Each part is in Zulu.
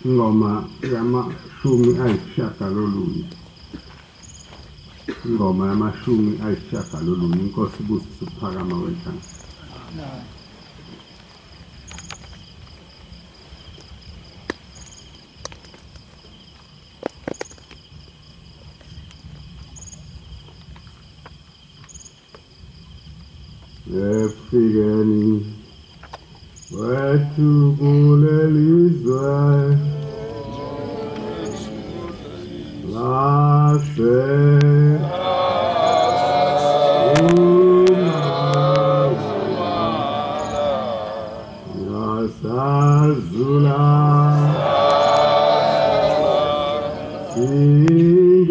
Ingoma yamashumi ayishagalolunye. Ingoma yamashumi ayishagalolunye. Inkosi iBusiso Phakama Wentanga. Efikeni wethu kulelizwe lase Yasazula Singenanda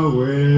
away.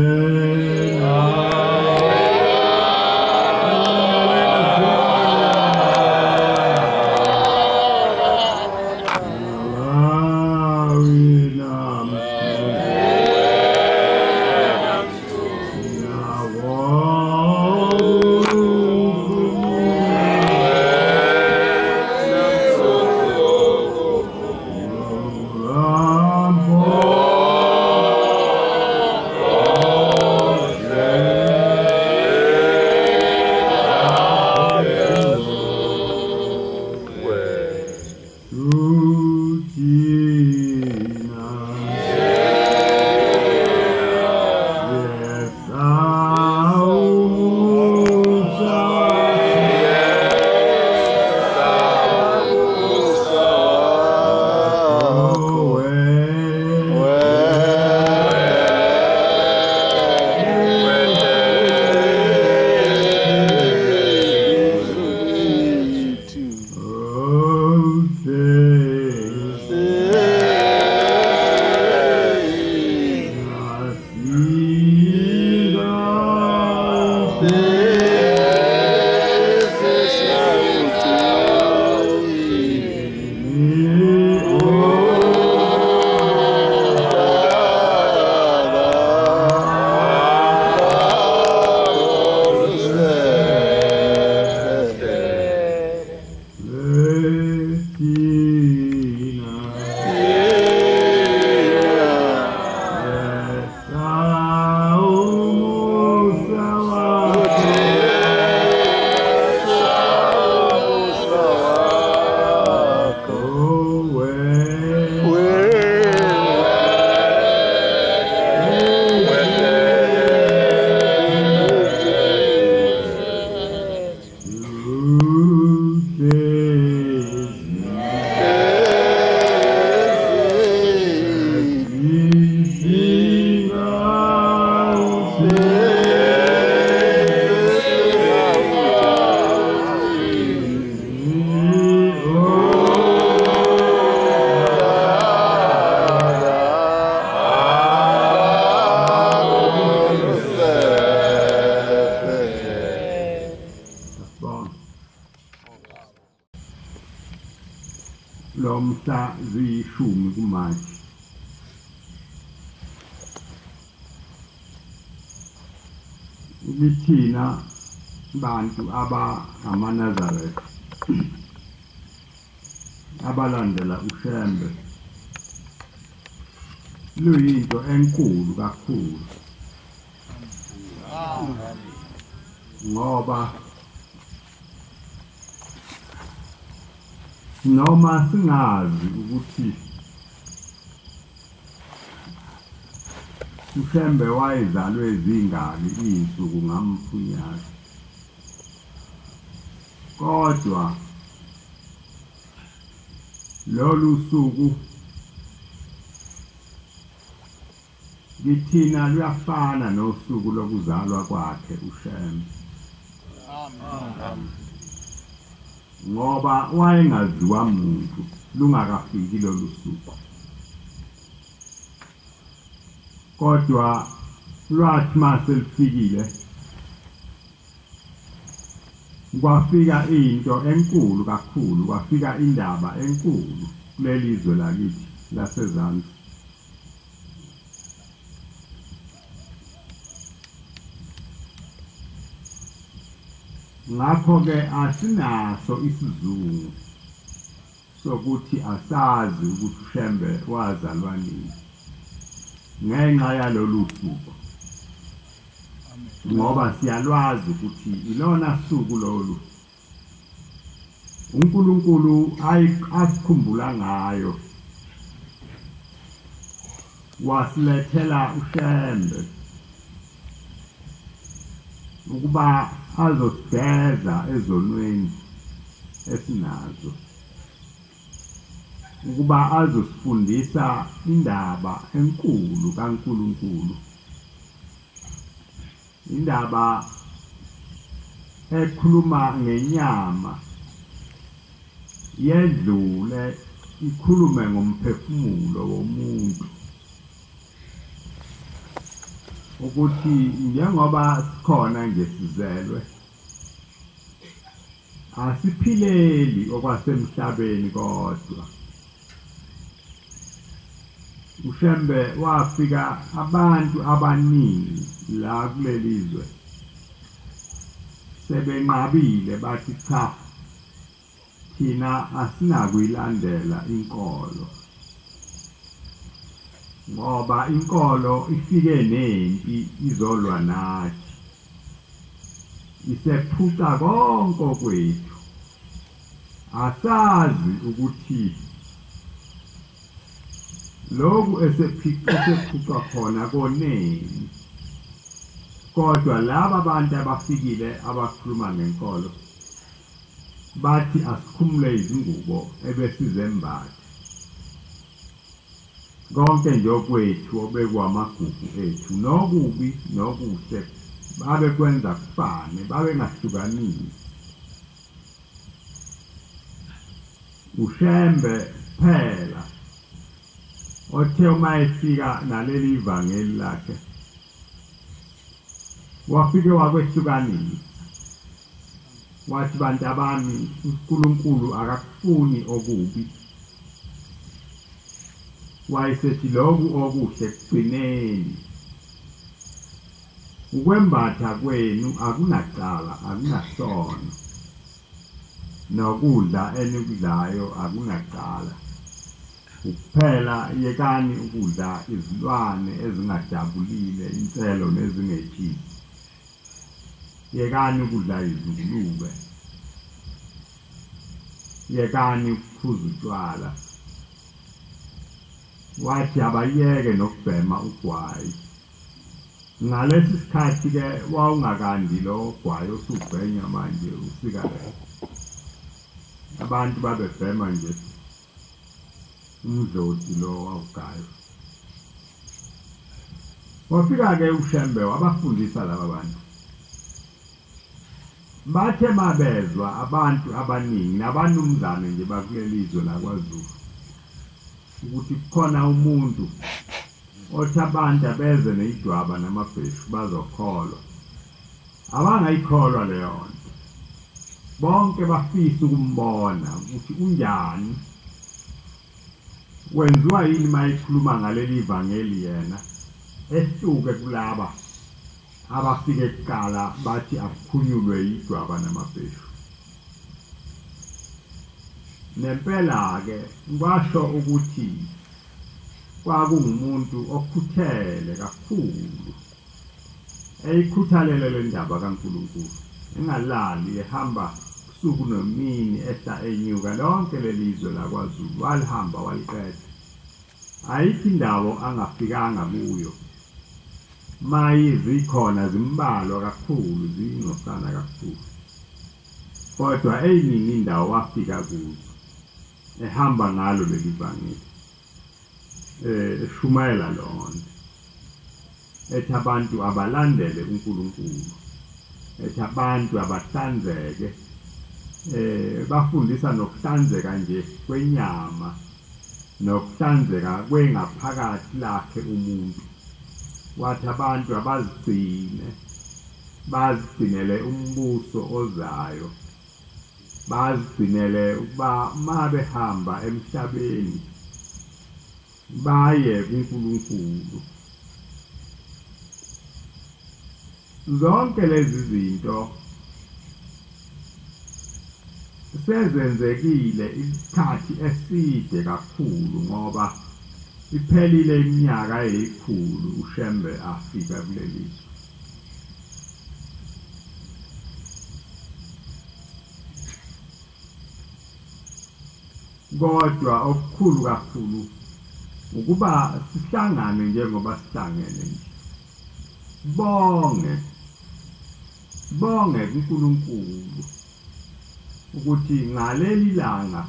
lo mhla ziyishumi kuMashi. Lithina bantu amaNazaretha abalandela uShembe luyinto enkulu kakhulu ngoba noma singazi ukuthi uShembe wayezalwe zingaki izinsuku ngamfunyaza, kodwa lolu suku kithina luyafana nosuku lokuzalwa kwakhe uShembe. Ngoba wayengaziwa muntu lungakafiki lolu suku, kodwa lwathi mase lifikile kwafika into enkulu kakhulu, kwafika indaba enkulu kulelizwe lakithi laseZansi. Ngakho-ke asinaso isizungu sokuthi asazi ukuthi uShembe wazalwa nini ngenxa yalolu suku, ngoba siyalwazi ukuthi ilona suku lolu uNkulunkulu asikhumbula ngayo, wasilethela uShembe ukuba azosigeza ezonweni esinazo, ukuba azosifundisa indaba enkulu kaNkulunkulu, indaba ekhuluma ngenyama yedlule ikhulume ngomphefumulo womuntu, ukuthi njengoba sikhona nje sizelwe asiphileli okwasemhlabeni kodwa. uShembe wafika abantu abaningi la kulelizwe sebenqabile bathi cha, thina asinakuyilandela inkolo, ngoba inkolo ifike nempi izolwa nathi, isephuca konke kwethu. Asazi ukuthi lokhu esephuca khona koneni, kodwa laba abantu abafikile abakhuluma ngenkolo bathi asikhumule izingubo ebesizembatha, konke nje okwethu obekwamagugu ethu, nokubi nokuhle babekwenza kufane, babengahlukanisi. uShembe phela othe uma efika naleli ivangeli lakhe wafike wakwehlukanisa, wathi bantu abami uNkulunkulu akakufuni okubi, wayesethi lokhu okuhle kugcineni, ukwembatha kwenu akunacala akunasono, nokudla enikudlayo akunacala, ukuphela yekani ukudla izilwane ezingajabulile, inselo nezingethisi, yekani ukudla izingulube, yekani ukuphuza utshwala. Wathi abayeke nokubhema ugwayi. Ngalesi sikhathi-ke wawungakandi lo gwayi osubhenya manje usigarethi, abantu babebhema nje umdloti lo wawugayo. Wafika-ke uShembe wabafundisa laba bantu, bathe mabezwa abantu abaningi nabanumzane nje bakulelizwe lakwaZulu ukuthi kukhona umuntu othi abantu abeze nejwaba namabheshu bazokholwa, abangayikholwa leyo nto, bonke bafisa ukumbona ukuthi unjani wenziwa yini mayikhuluma ngaleli ivangeli yena ehluke kulaba abafike kuqala bathi akukhunyulwe idwaba namabheshu. Nempela ke kwasho ukuthi kwakungumuntu okhuthele kakhulu eyikhuthalele le ndaba kaNkulunkulu engalali ehamba usuku nomini ehla enyuka lonke lelizwe lakwaZulu walihamba waliqeda. Ayikho indawo angafikanga kuyo mayizikhona zimbalwa kakhulu zingcosana kakhulu, kodwa eyiningi indawo wafika kuzo ehamba ngalo leli vangeli eshumayela lona ethi abantu abalandele uNkulunkulu, ethi abantu abahlanzeke, bafundisa nokuhlanzeka nje kwenyama nokuhlanzeka kwengaphakathi lakhe umuntu. Wathi abantu bazigcinele umbuso ozayo, bazigcinele ukuba mabehamba emhlabeni baye kuNkulunkulu. Zonke lezi zinto sezenzekile isikhathi eside kakhulu ngoba iphelile iminyaka eyikhulu uShembe afika kuleli zwe. Kodwa okukhulu kakhulu ukuba sihlangane njengoba sihlangene nje. Bonge kuNkulunkulu ukuthi ngaleli langa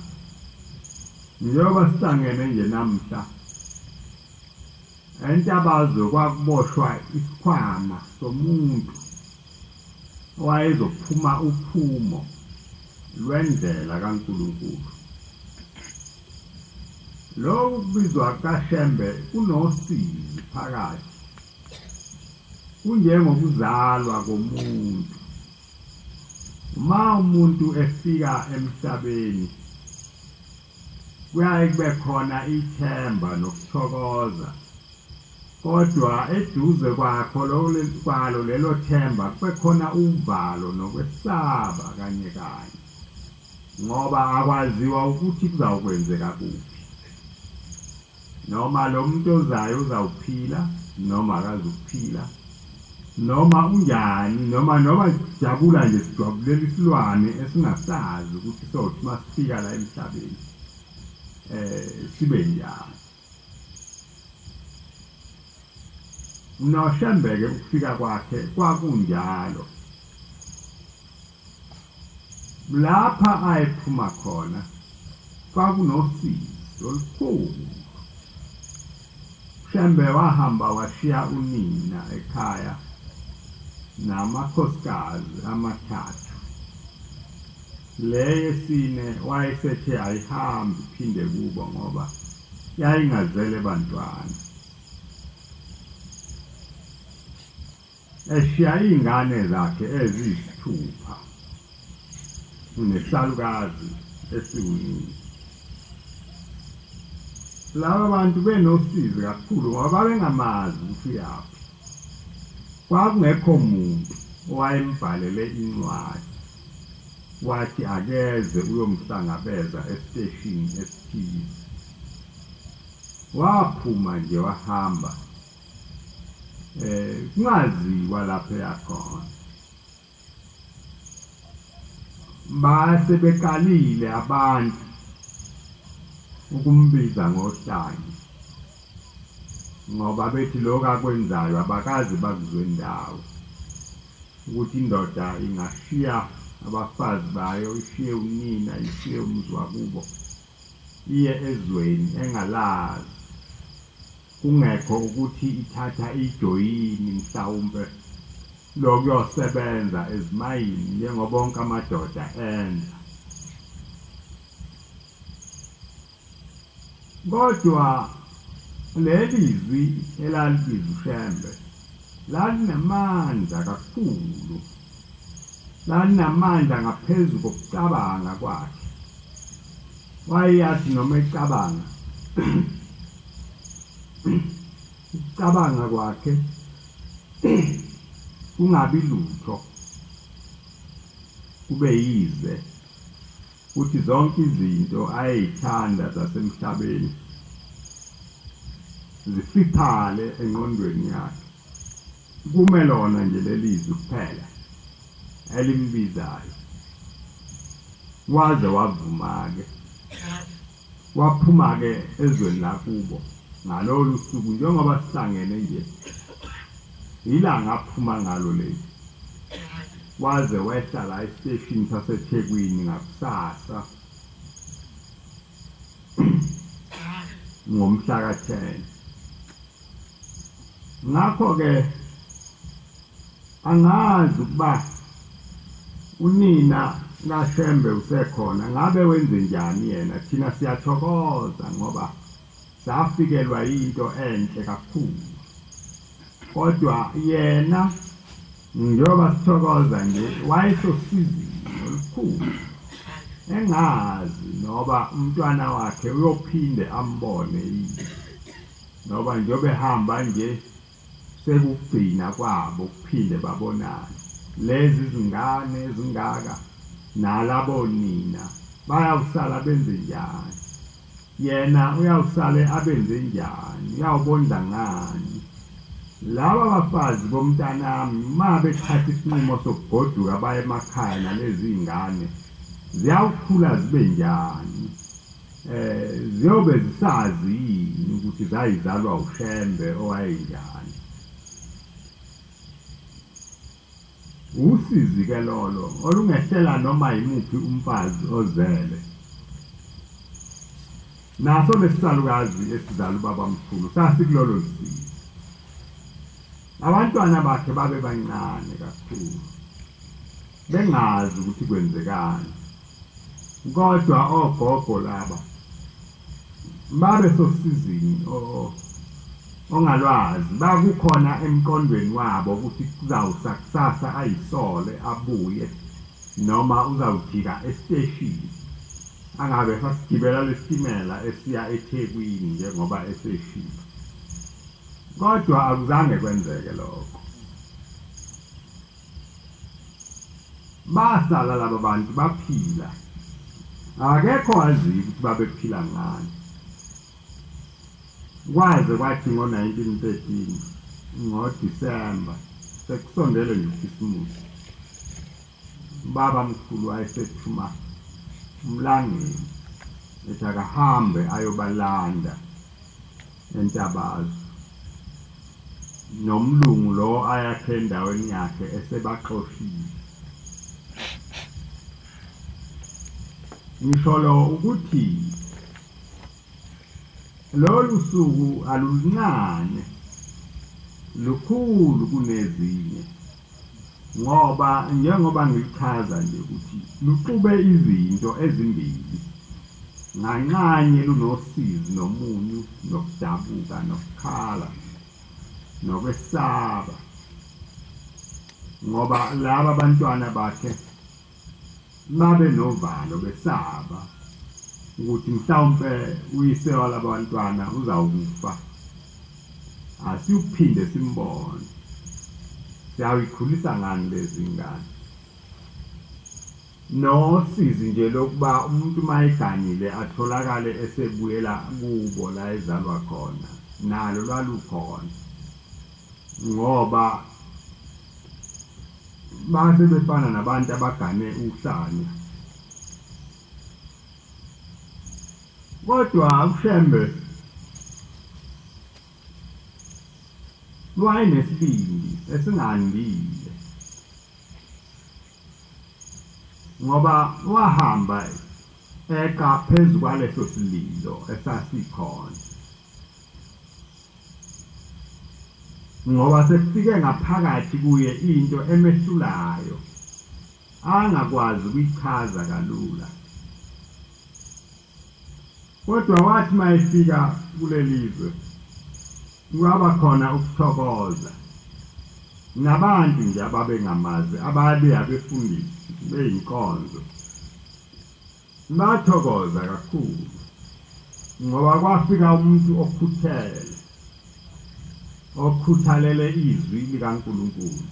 njengoba sihlangene nje namhla entabazo kwakuboshwa isikhwama somuntu owayezophuma uphumo lwendlela kaNkulunkulu. Lokhu kubizwa kaShembe kunosizi phakathi, kunjengokuzalwa komuntu. Uma umuntu efika emhlabeni kuyaye kube khona ithemba nokuthokoza, kodwa eduze kwalo lelo themba kube khona uvalo nokwesaba kanye ngoba akwaziwa ukuthi kuzawukwenzeka kuphi, noma lo muntu ozayo uzawuphila noma akazuphila, noma unjani, noma jabula nje sijabulela isilwane esingasazi ukuthi sothi masifika la emhlabeni sibe njani. NoShembeke ukufika kwakhe kwakunjalo. Lapha ayephuma khona kwakunosizo olukhulu. Shembe wahamba washiya unina ekhaya namakhosikazi amathathu. Le yesine wayesethe ayihambi iphinde kubo ngoba yayingazele bantwana. Eshiya iy'ngane zakhe eziyisithupha nesalukazi esiwunini. Laba bantu benosizi kakhulu ngoba babengamazi ukuthi uyaphi. Kwakungekho muntu owayembhalele incwadi wathi akeze uyomhlangabeza esiteshini esithize. Waphuma nje wahamba kungaziwa lapho yakhona. Base bekalile abantu ukumbiza ngohlanya ngoba bethi lokho akwenzayo abakazi bakuzwe ndawo, ukuthi indoda ingashiya abafazi bayo, ishiye unina, ishiye umuzi wakubo, iye ezweni engalazi, kungekho ukuthi ithatha ijoyini mhlawumbe lokuyosebenza ezimayini njengoba bonke amadoda enza. Kodwa leli zwi elalibiza uShembe lalinamandla kakhulu, lalinamandla ngaphezu kokucabanga kwakhe. Wayeyathi noma ecabanga cabanga kwakhe kungabi lutho kube yize uthi zonke izinto ayithanda zasemhlabeni zifithale engqondweni yakhe kume lona nje lelizwi kuphela elimbizayo waze wavuma-ke waphuma-ke ezweni lakubo ngalolu suku njengoba sihlangene nje ilanga aphuma ngalo leli waze wehla la esiteshini saseThekwini ngakusasa ngomhla ka-10 ngakho-ke angazi ukuba unina kaShembe usekhona ngabe wenze njani yena thina siyathokoza ngoba safikelwa yinto enhle kakhulu kodwa yena njengoba sithokoza nje wayesosizini olukhulu engazi noba umntwana wakhe uyophinde ambone yini noba njengoba ehamba nje sekugcina kwabo kuphinde babonane lezi zingane ezingaka nalabo nina bayawusala benze njani yena uyawusale abenze njani uyawubonda ngani laba bafazi bomntanami uma bethatha isinqumo sokugoduka baye emakhaya nalezi ingane ziyawukhula zibe njani ziyobe zisazi yini ukuthi zayizalwa uShembe owayenjani usizi-ke lolo olungehlela noma yimuphi umfazi ozele naso lesisalukazi esizala ubabamkhulu sasikulolo sizi abantwana bakhe babe bancane kakhulu bengazi ukuthi kwenzekani kodwa ogogo laba babe sosizini ongalwazi bakukhona emqondweni wabo ukuthi kuzawusa kusasa ayisole abuye noma uzawujika esiteshini angabe sasigibela lesitimela esiya eThekwini njengoba eseshini kodwa akuzange kwenzeke lokho basala laba bantu baphila akekho waziyo ukuthi babephila ngani kwaze kwathi ngo-1913 ngoDisemba sekusondele nje uKhisimusi baba mkhulu wayesethuma umlangeni ethi akahambe ayobalanda eNtabazo nomlungu lo ayakhe endaweni yakhe esebaxoshile ngisho lo ukuthi lolu suku aluluncane lukhulu kunezinye ngoba njengoba ngichaza nje ukuthi luxube izinto ezimbili nganqanye lunosizi nomunyu nokudabuka nokukhala nokwesaba ngoba laba abantwana bakhe babe novalo besaba ukuthi mhlawumbe uyise walabantwana uzawukufa asiyuphinde simbone siyayikhulisa ngani lezi ngane nosizi nje lokuba umuntu mayeganile atholakale esebuyela kubo la ezalwa khona nalo lwalukhona ngoba base befana nabantu abagane uhlanya kodwa uShembe wayenesibindi esingandile ngoba wahamba eka phezu kwaleso sililo esasikhona ngoba sekufike ngaphakathi kuye into emehlulayo angakwazi ukuyichaza kalula kodwa wathi mayefika kulelizwe kwaba khona ukuthokoza nabantu nje ababengamazi ababe abefundisi beyinkonzo bathokoza kakhulu ngoba kwafika umuntu okhuthalele izwi likaNkulunkulu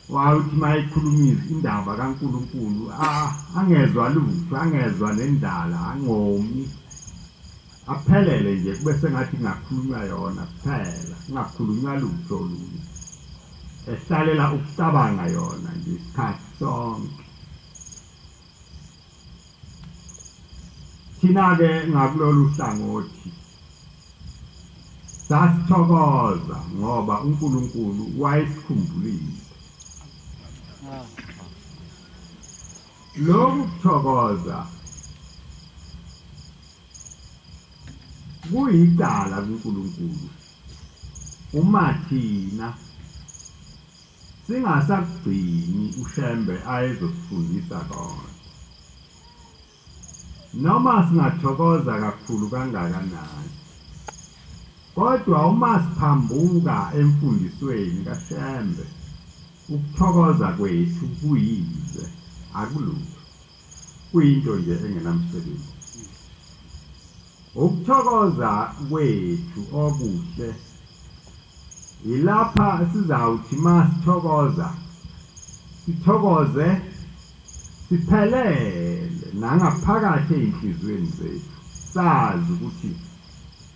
wathi mayikhuluma indaba kaNkulunkulu angezwa lutho angezwa nendala angomi aphelele nje kube sengathi ngakhulunywa yona kuphela ngakhulunywa lutho olunye ehlalela ukucabanga yona nje isikhathi sonke. Thina-ke ngakulolu hlangothi sasithokoza ngoba uNkulunkulu wayesikhumbulile. Lokhu kuthokoza kuyicala kuNkulunkulu uma thina singasagcini uShembe ayezosifundisa kona. Noma singathokoza kakhulu kangakanani, kodwa uma siphambuka emfundisweni kaShembe, ukuthokoza kwethu kuyize akulutho, kuyinto nje engenamsebenzi. Ukuthokoza kwethu okuhle ilapha sizawuthi masithokoza sithokoze siphelele nangaphakathi enhlizweni zethu sazi ukuthi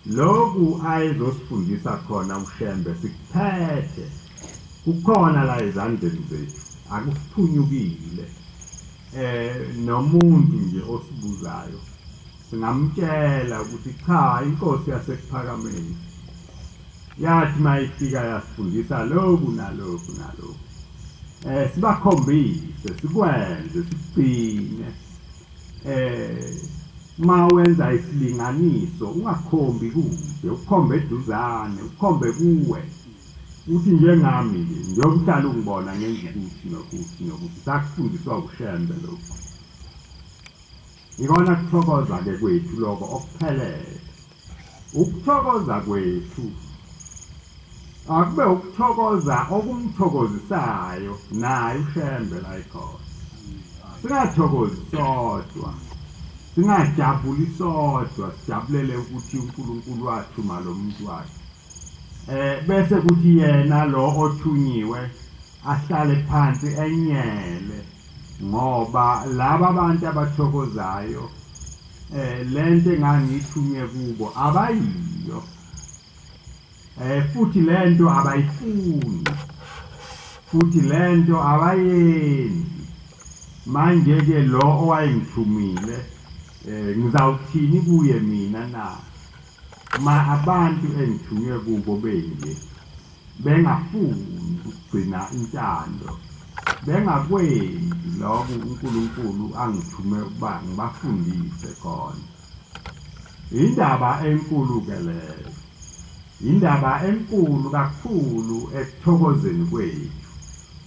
lokhu ayezosifundisa khona uShembe sikuphethe kukhona la ezandleni zethu akusiphunyukile. Nomuntu nje osibuzayo singamtshela ukuthi cha inkosi yasekuphakameni yathi mayifika yasifundisa lokhu nalokhu nalokhu. Sibakhombise sikwenze sigcine. Ma wenza isilinganiso ungakhombi kude ukhombe eduzane ukhombe kuwe uthi njengami ngiyokuhlala ungibona ngenza ukuthi nokuthi sakufundiswa uShembe lokhu. Ikona kuthokoza ke kwethu lokho okuphelele. Ukuthokoza kwethu akube ukuthokoza okumthokozisayo naye uShembe la ikhona. Singathokozi sodwa singajabuli sodwa sijabulele ukuthi uNkulunkulu wathuma lo muntu wakhe. Bese kuthi yena lo othunyiwe ahlale phansi enyele ngoba laba abantu abathokozayo lento engangithunye kubo abayiyo. Futhi lento abayifuni futhi lento abayenzi. Manje ke lo owayengithumile ngizawuthini kuye mina na ma abantu engithunywe kubo benje bengafuni ukugcina intando bengakwenzi lokho uNkulunkulu angithume ukuba ngibafundise khona. Indaba enkulu ke leyo, indaba enkulu kakhulu ekuthokozeni kwethu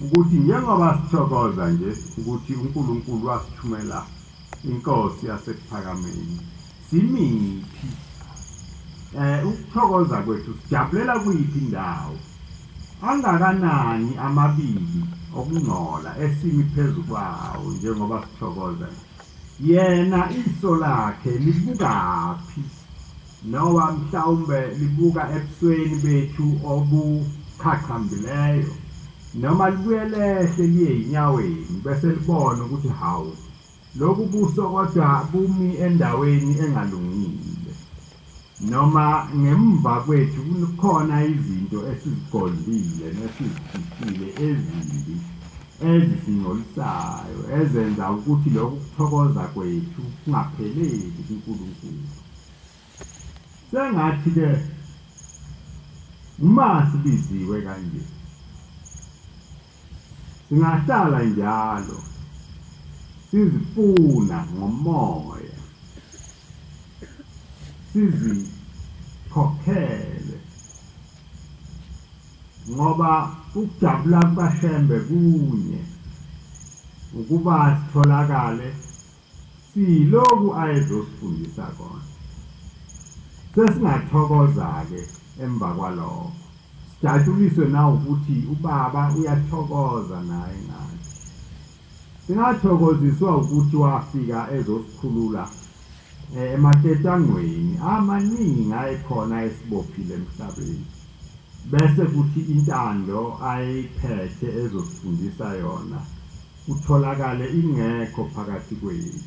ukuthi njengoba sithokoza nje ukuthi uNkulunkulu wasithumela inkosi yasekuphakameni simiphi ukuthokoza kwethu sijabulela kuyiphi indawo angakanani amabili okungcola esimi phezulu kwawo njengoba sithokoza yena iso lakhe libukaphi noma mhlawumbe libuka ebusweni bethu obuqhaqhambileyo noma libuyelehle liye inyaweni bese libona ukuthi hawu lokhu buso kodwa bumi endaweni engalungile noma ngemva kwethu kukhona izinto esizigondile nesizifile ezimbi ezisingolisayo ezenza ukuthi lokhu kuthokoza kwethu kungapheleli kuNkulunkulu. Sengathi ke uma sibiziwe kanje singahlala njalo sizifuna ngomoya sizikhokhele ngoba ukujabula kukaShembe kunye ukuba sitholakale siloku ayezosifundisa khona. Sesingathokoza-ke emva kwalokho sijatshuliswe na ukuthi ubaba uyathokoza naye ngathi. Singathokoziswa ukuthi wafika ezosikhulula ematetangweni amaningi ayekhona esibophile emhlabeni bese kuthi intando ayiphethe ezosifundisa yona utholakale ingekho phakathi kwethu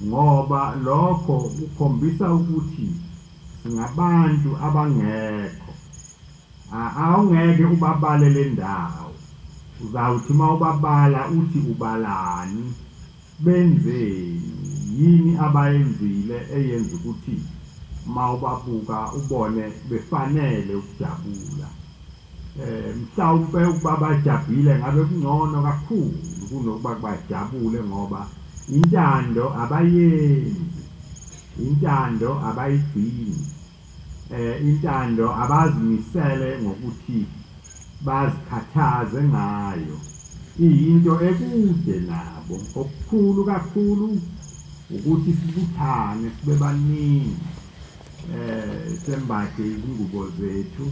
ngoba lokho ukhombisa ukuthi singabantu abangekho awungeke ubabalele ndawo uzawuthi mawubabala uthi ubalani benzeni yini abayenzile eyenza ukuthi mawubabuka ubone befanele ukujabula mhlawumbe ukuba bajabule ngabe kungcono kakhulu kunokuba bajabule ngoba intando abayenzi intando abayigcini intando abazimisele ngokuthi bazikhathaze ngayo into ekude nabo okukhulu kakhulu ukuthi sibuthane sibe baningi sembathe izingubo zethu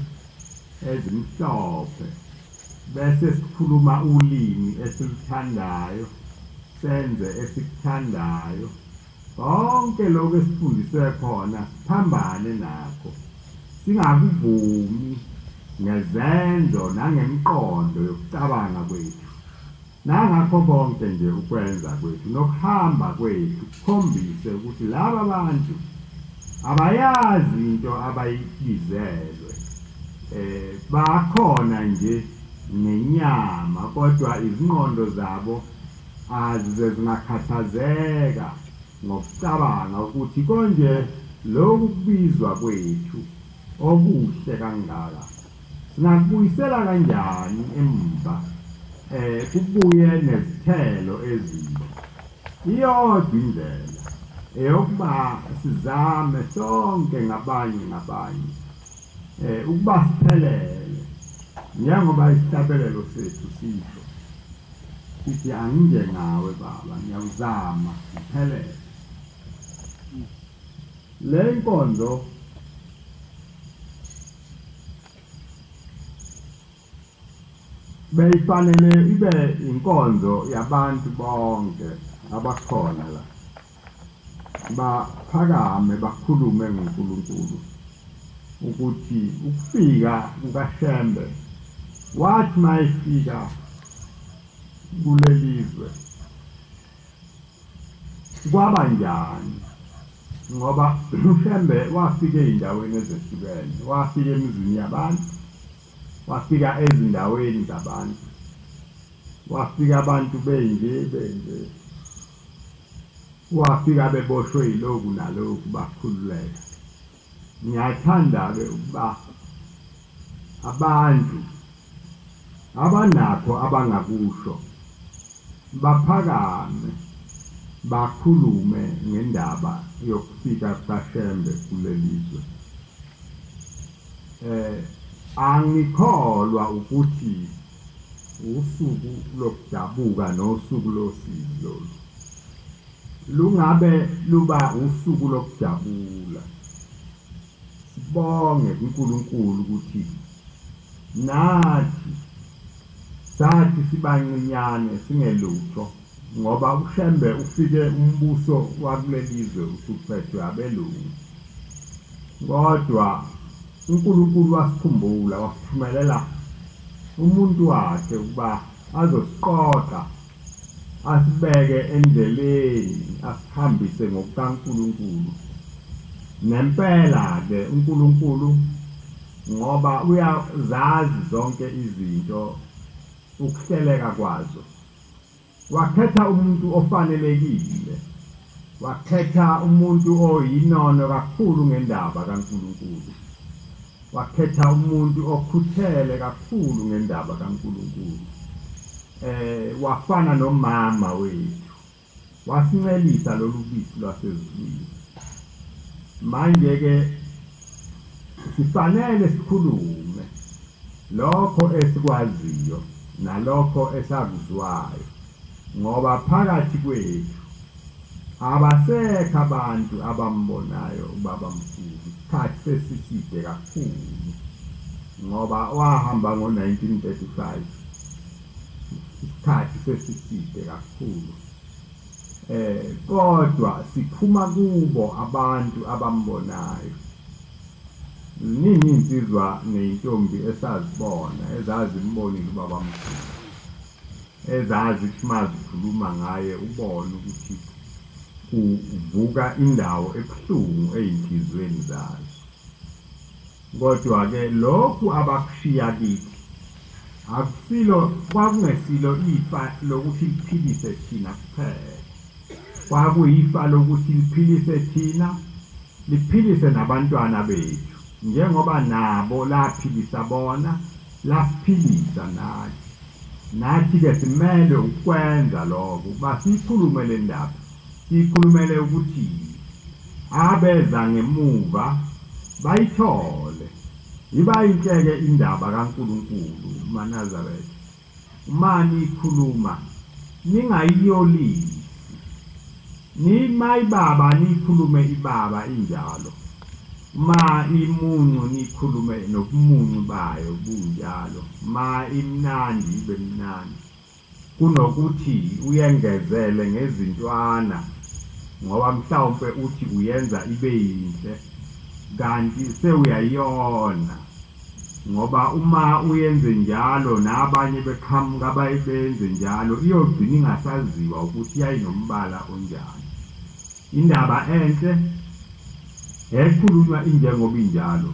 ezimhlophe bese sikhuluma ulimi esiluthandayo senze esikuthandayo konke lokho esifundiswe khona siphambane nakho singakuvumi ngezenzo nangemiqondo yokucabanga kwethu nangakho konke nje ukwenza kwethu nokuhamba kwethu kukhombise ukuthi laba bantu abayazi into abayibizelwe bakhona nje nenyama kodwa izingqondo zabo azize zingakhathazeka ngokucabanga ukuthi konje lokhu kubizwa kwethu okuhle kangaka singakubuyisela kanjani emva kubuye nezithelo ezinhle iyodwa indlela eyokuba sizame sonke ngabanye ukuba siphelele njengoba isihlabelelo sethu sisho sithi angije nawe baba ngiyawuzama ngiphelele le nkonzo beyifanele ibe inkonzo yabantu bonke abakhona la baphakame bakhulume ngoNkulunkulu ukuthi ukufika kukaShembe wathi mayifika kulelizwe kwaba njani ngoba uShembe wafika ezindaweni ezehlukene wafika emizini yabantu wafika ezindaweni zabantu wafika abantu benje wafika beboshwe yiloku naloku bakhululeka ngiyathanda-ke ukuba abantu abanakho abangakusho baphakame bakhulume ngendaba yokufika kukaShembe kulelizwe angikholwa ukuthi usuku lokudabuka nosuku losizi lungabe luba usuku lokujabula sibonge kuNkulunkulu ukuthi nathi sathi sibancinyane singelutho ngoba uShembe ufike umbuso wakulelizwe usuphethwe abelungu kodwa uNkulunkulu wasikhumbula wasithumelela umuntu wakhe ukuba azosiqoqa asibeke endleleni asihambise ngokukaNkulunkulu nempela-ke uNkulunkulu ngoba uyazazi zonke izinto ukuhleleka kwazo wakhetha umuntu ofanelekile wakhetha umuntu oyinono kakhulu ngendaba kaNkulunkulu wakhetha umuntu okhuthele kakhulu ngendaba kaNkulunkulu wafana nomama wethu wasincelisa lolu bisi lwasezulwini manje-ke sifanele sikhulume lokho esikwaziyo nalokho esakuzwayo ngoba phakathi kwethu abasekho abantu abambonayo ubaba mkhulu isikhathi sesiside kakhulu ngoba wahamba ngo-1935 isikhathi sesiside kakhulu kodwa siphuma kubo abantu abambonayo. Nini insizwa neyintombi esazibona ezazimbonile ubaba omkhulu, ezazi ukuthi mazikhuluma ngaye ubone ukuthi uvuka indawo ebuhlungu eyinhlizweni zazo. Kodwa-ke lokhu abakushiya kithi akusilo, kwakungesilo ifa lokuthi liphilise thina kuphela, kwakuyifa lokuthi liphilise thina, liphilise nabantwana bethu, njengoba nabo laphilisa bona, lasiphilisa nathi. Nathi-ke simele ukwenza lokho, ukuba siyikhulume le ndaba, siyikhulumele ukuthi abeza ngemuva bayithole. Iba yinhle-ke indaba kaNkulunkulu uManazaretha. Uma niyikhuluma ningayiyolisi, nimayibaba niyikhulume ibaba injalo, ma imuncu niyikhulume nobumuncu bayo bunjalo, ma imnandi ibe mnandi, kunokuthi uyengezele ngezintwana ngoba mhlawumbe uthi uyenza ibe yinhle kanti sewuyayona, ngoba uma uyenze njalo nabanye beqhamuka bayenze njalo iyogcina ingasaziwa ukuthi yayinombala onjani. Indaba enhle ekhulunywa injengoba injalo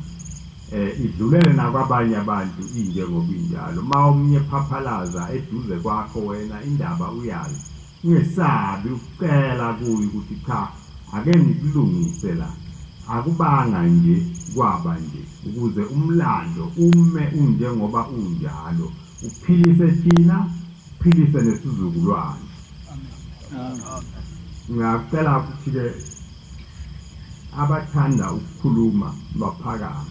idlulele nakwabanye abantu injengoba injalo. Ma omunye phaphalaza eduze kwakho wena indaba uyazi, ungesabi ukucela kuyo ukuthi cha ake nikulungise la, akubanga nje kwaba nje, ukuze umlando ume unjengoba unjalo, uphilise thina, uphilise nesizukulwane. Ngiyacela ukuthi-ke abathanda ukukhuluma baphakame.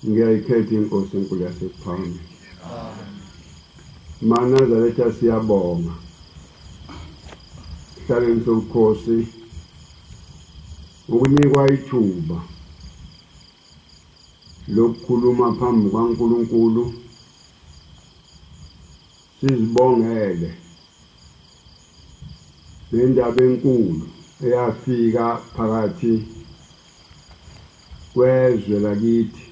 Ngiyayikhetha inkosi enkulu yasePhalamende. Manazaretha siyabonga. Hlaleni sobukhosi ukunikwa ithuba lokukhuluma phambi kwaNkulunkulu, sizibongele nendaba enkulu eyafika phakathi kwezwe lakithi.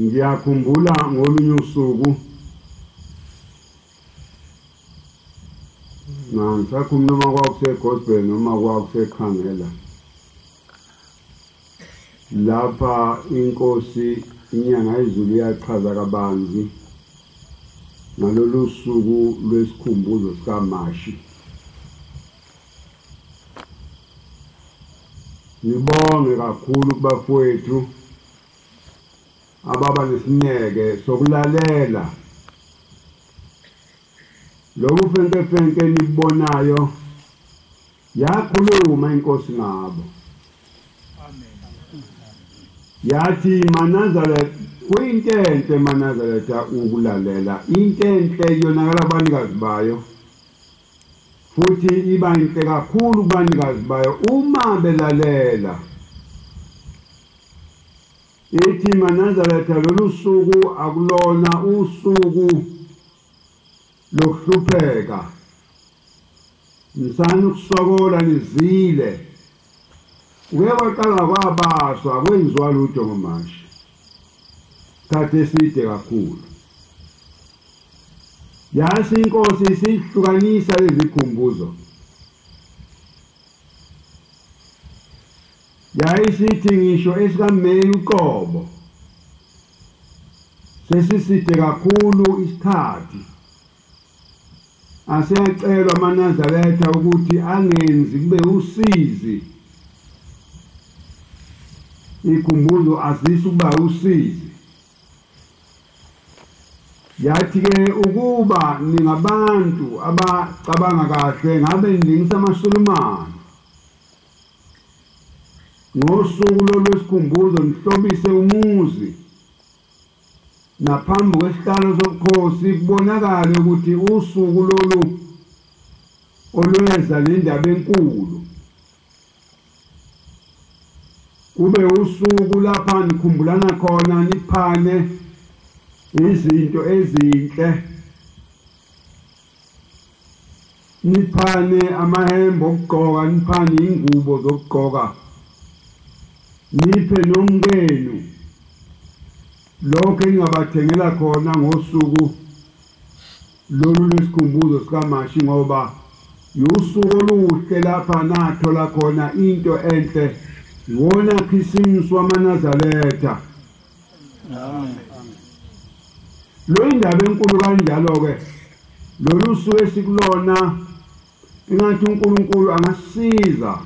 Ngiyakhumbula ngolunye usuku ngisakhuluma noma kwakusegospel noma kwakusekhangela, lapha inkosi inyanga yezulu iyachaza kabanzi ngalolu suku lwesikhumbuzo sikaMashi. Ngibonge kakhulu kubafowethu ababa nesineke sokulalela lobu fenke nibonayo yakhuluma inkosi ngabo. Yathi Manazaretha kuyinto Manazaretha ukulalela, into enhle yonakala abanikazi bayo, futhi iba inhle kakhulu kubanikazi bayo uma belalela. Ithi Manazaretha lolu suku akulona usuku lokuhlupheka, nisani ukusokola nizile, kwaqala kwabaswa kwenziwa lutho ngoMashi kade eside kakhulu yasi inkosi isihlukanisa lezi khumbuzo yayisithi ngisho esikaMeyi uqobo sesiside kakhulu isikhathi aseyacelwa amaNazaretha ukuthi angenzi kube usizi ikhumbuzo azisa ukuba usizi yathi-ke ukuba ningabantu abacabanga kahle ngabe nilingisa amaSulumane ngosuku lolwesikhumbuzo nihlobise umuzi naphambi kwesihlalo sobukhosi kubonakale ukuthi usuku lolu olwenza le ndaba enkulu kube usuku lapha nikhumbulana khona niphane izinto ezinhle niphane amahembe okugqoka niphane ingubo zokugqoka niphe nomkenu lokho engingabathengela khona ngosuku lolu lwesikhumbuzo sikaMashi ngoba yusuku oluhle lapha nathola khona into enhle iwona Khisimusi wamaNazaretha. Amen. Lo indaba enkulu kanjalo-ke lolu suku esikulona ingathi uNkulunkulu angasisiza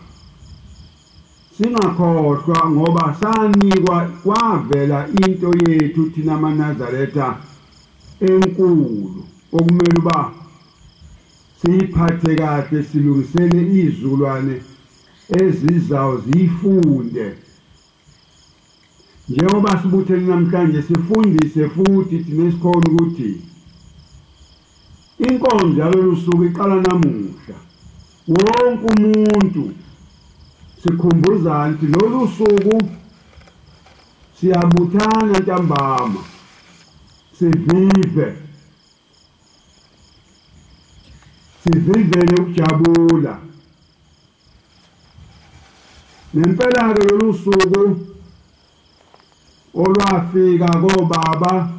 singakhohlwa ngoba sanikwa kwavela into yethu thina amaNazaretha enkulu okumele uba siyiphathe kahle silungisele izizukulwane ezizayo zifunde njengoba sibuthene namhlanje sifundise futhi thina esikhona ukuthi inkonzo yalolu suku iqala namuhla wonke umuntu sikhumbuza nti lolu suku siyabuthana ntambama sivivele ukujabula nempela-ke lolu suku olwafika kobaba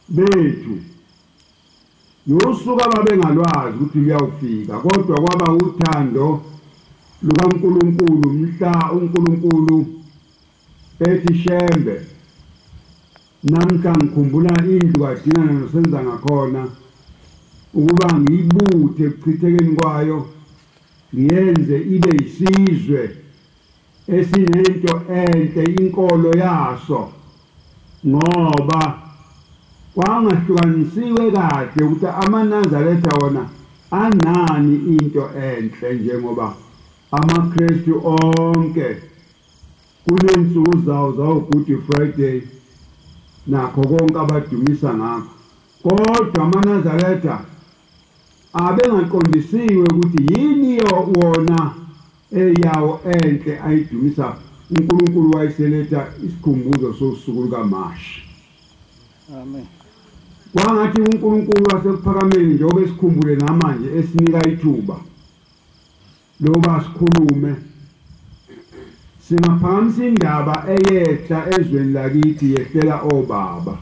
bethu yusuku ababengalwazi ukuthi luyawufika kodwa kwaba uthando lukaNkulunkulu mhla uNkulunkulu ethi Shembe namhla ngikhumbula indlu kadinga nosenza ngakhona ukuba ngiyibuthe ekuchithekeni kwayo ngiyenze ibe isizwe esinento enhle inkolo yaso ngoba kwangahlukanisiwe kahle ukuthi amaNazaretha wona anani into enhle njengoba amaKristu onke kunensuku zawo zawo-Good Friday nakho konke abadumisa ngakho kodwa amaNazaretha abengaqondisiwe ukuthi yini wona eyawo enhle ayidumisa uNkulunkulu wayeseletha isikhumbuzo sosuku lukaMashi. Amen. Kwangathi uNkulunkulu wasekuphakameni njengoba esikhumbule namanje esinika ithuba loba sikhulume singaphakamisa indaba eyehla ezweni lakithi yehlela obaba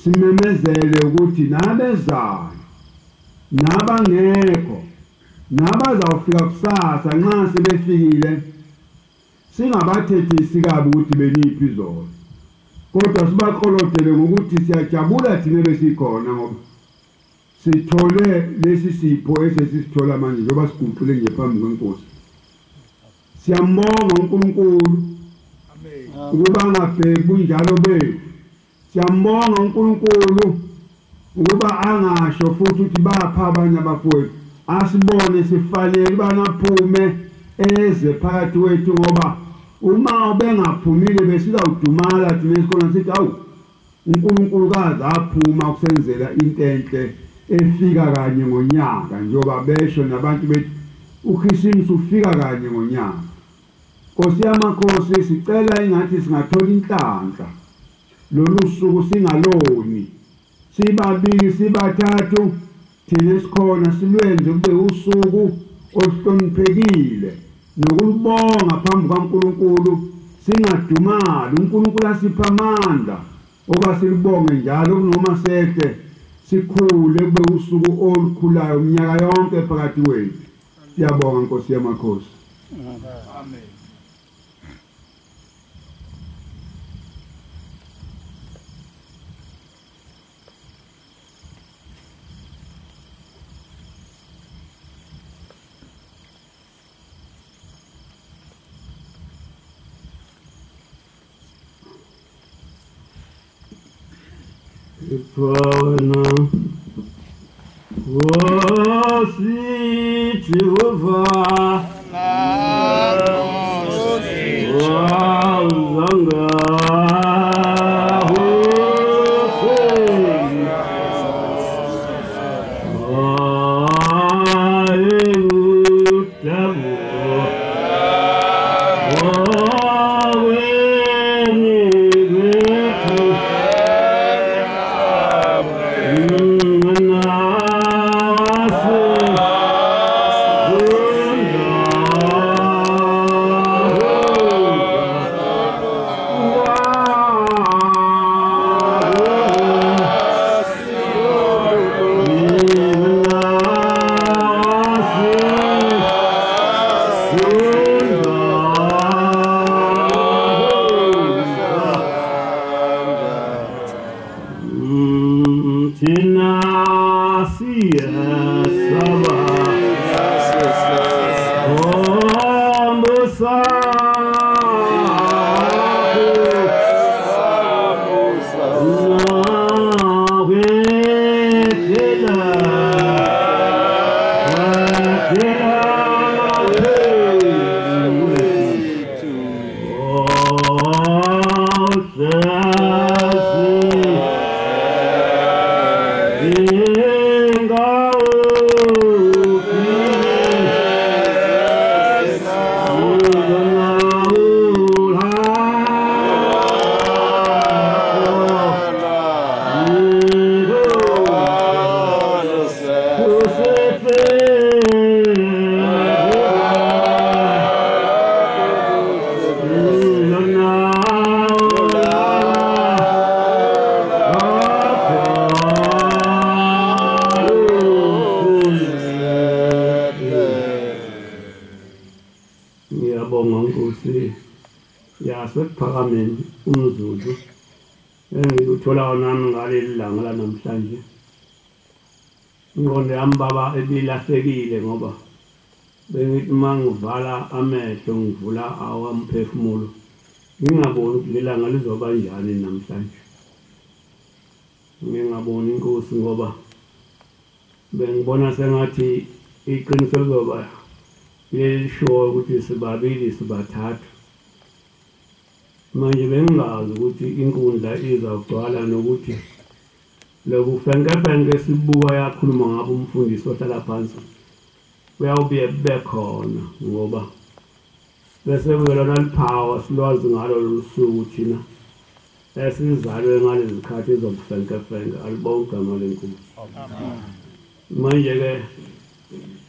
simemezele ukuthi nabezayo nabangekho nabazawufika kusasa nxa sebefikile singabathethisi kabi ukuthi beniphi izolo kodwa sibaqolotele ngokuthi siyajabula thina besikhona ngoba sithole lesi sipho esesisithola manje njengoba siguqule nje phambi kwenkosi. Siyambonga uNkulunkulu ukuba angabheki bunjalo bethu. Siyambonga uNkulunkulu ukuba angasho futhi ukuthi bapha abanye abafowethu asibone sifanele banaphume eze phakathi wethu ngoba uma bengaphumile besizawudumala thina esikhona sithi awu uNkulunkulukazi aphuma kusenzela into enhle efika kanye ngonyaka njengoba besho nabantu bethu uKhisimusi ufika kanye ngonyaka. Nkosi yamakhosi sicela ingathi singathola inhlanhla lolu suku singaloni sibabili sibathathu thina esikhona silwenze kube usuku oluhloniphekile nokubonga phambi kaNkulunkulu singadumali. uNkulunkulu asipha amandla oba silibonge njalo kunoma sekhe sikhule kube usuku olukhulayo umnyaka yonke phakathi kwethu. Siyabonga Nkosi yamakhosi. Amen. Ipona Wosi Jehovah Wazanga umzuzu engikuthola nami ngaleli langa lanamhlanje. Ingqondo yami baba ebilahlekile ngoba bengithi mangivala amehlo ngivula awamphefumulo ngingaboni ukuthi lelanga lizoba njani namhlanje. Ngingaboni inkosi ngoba bengibona sengathi iqiniso lizoba lesho ukuthi sibabili sibathathu. Manje bengazi ukuthi inkundla izagcwala nokuthi lokufenke sibuka yakhuluma ngabo umfundisi ohlala phansi uyawubuye bekhona ngoba bese kuyelona liphawa silwazi ngalo lusuku thina esizalwe ngalezi zikhathi zobufenke alibonke igama leNkosi. Manje ke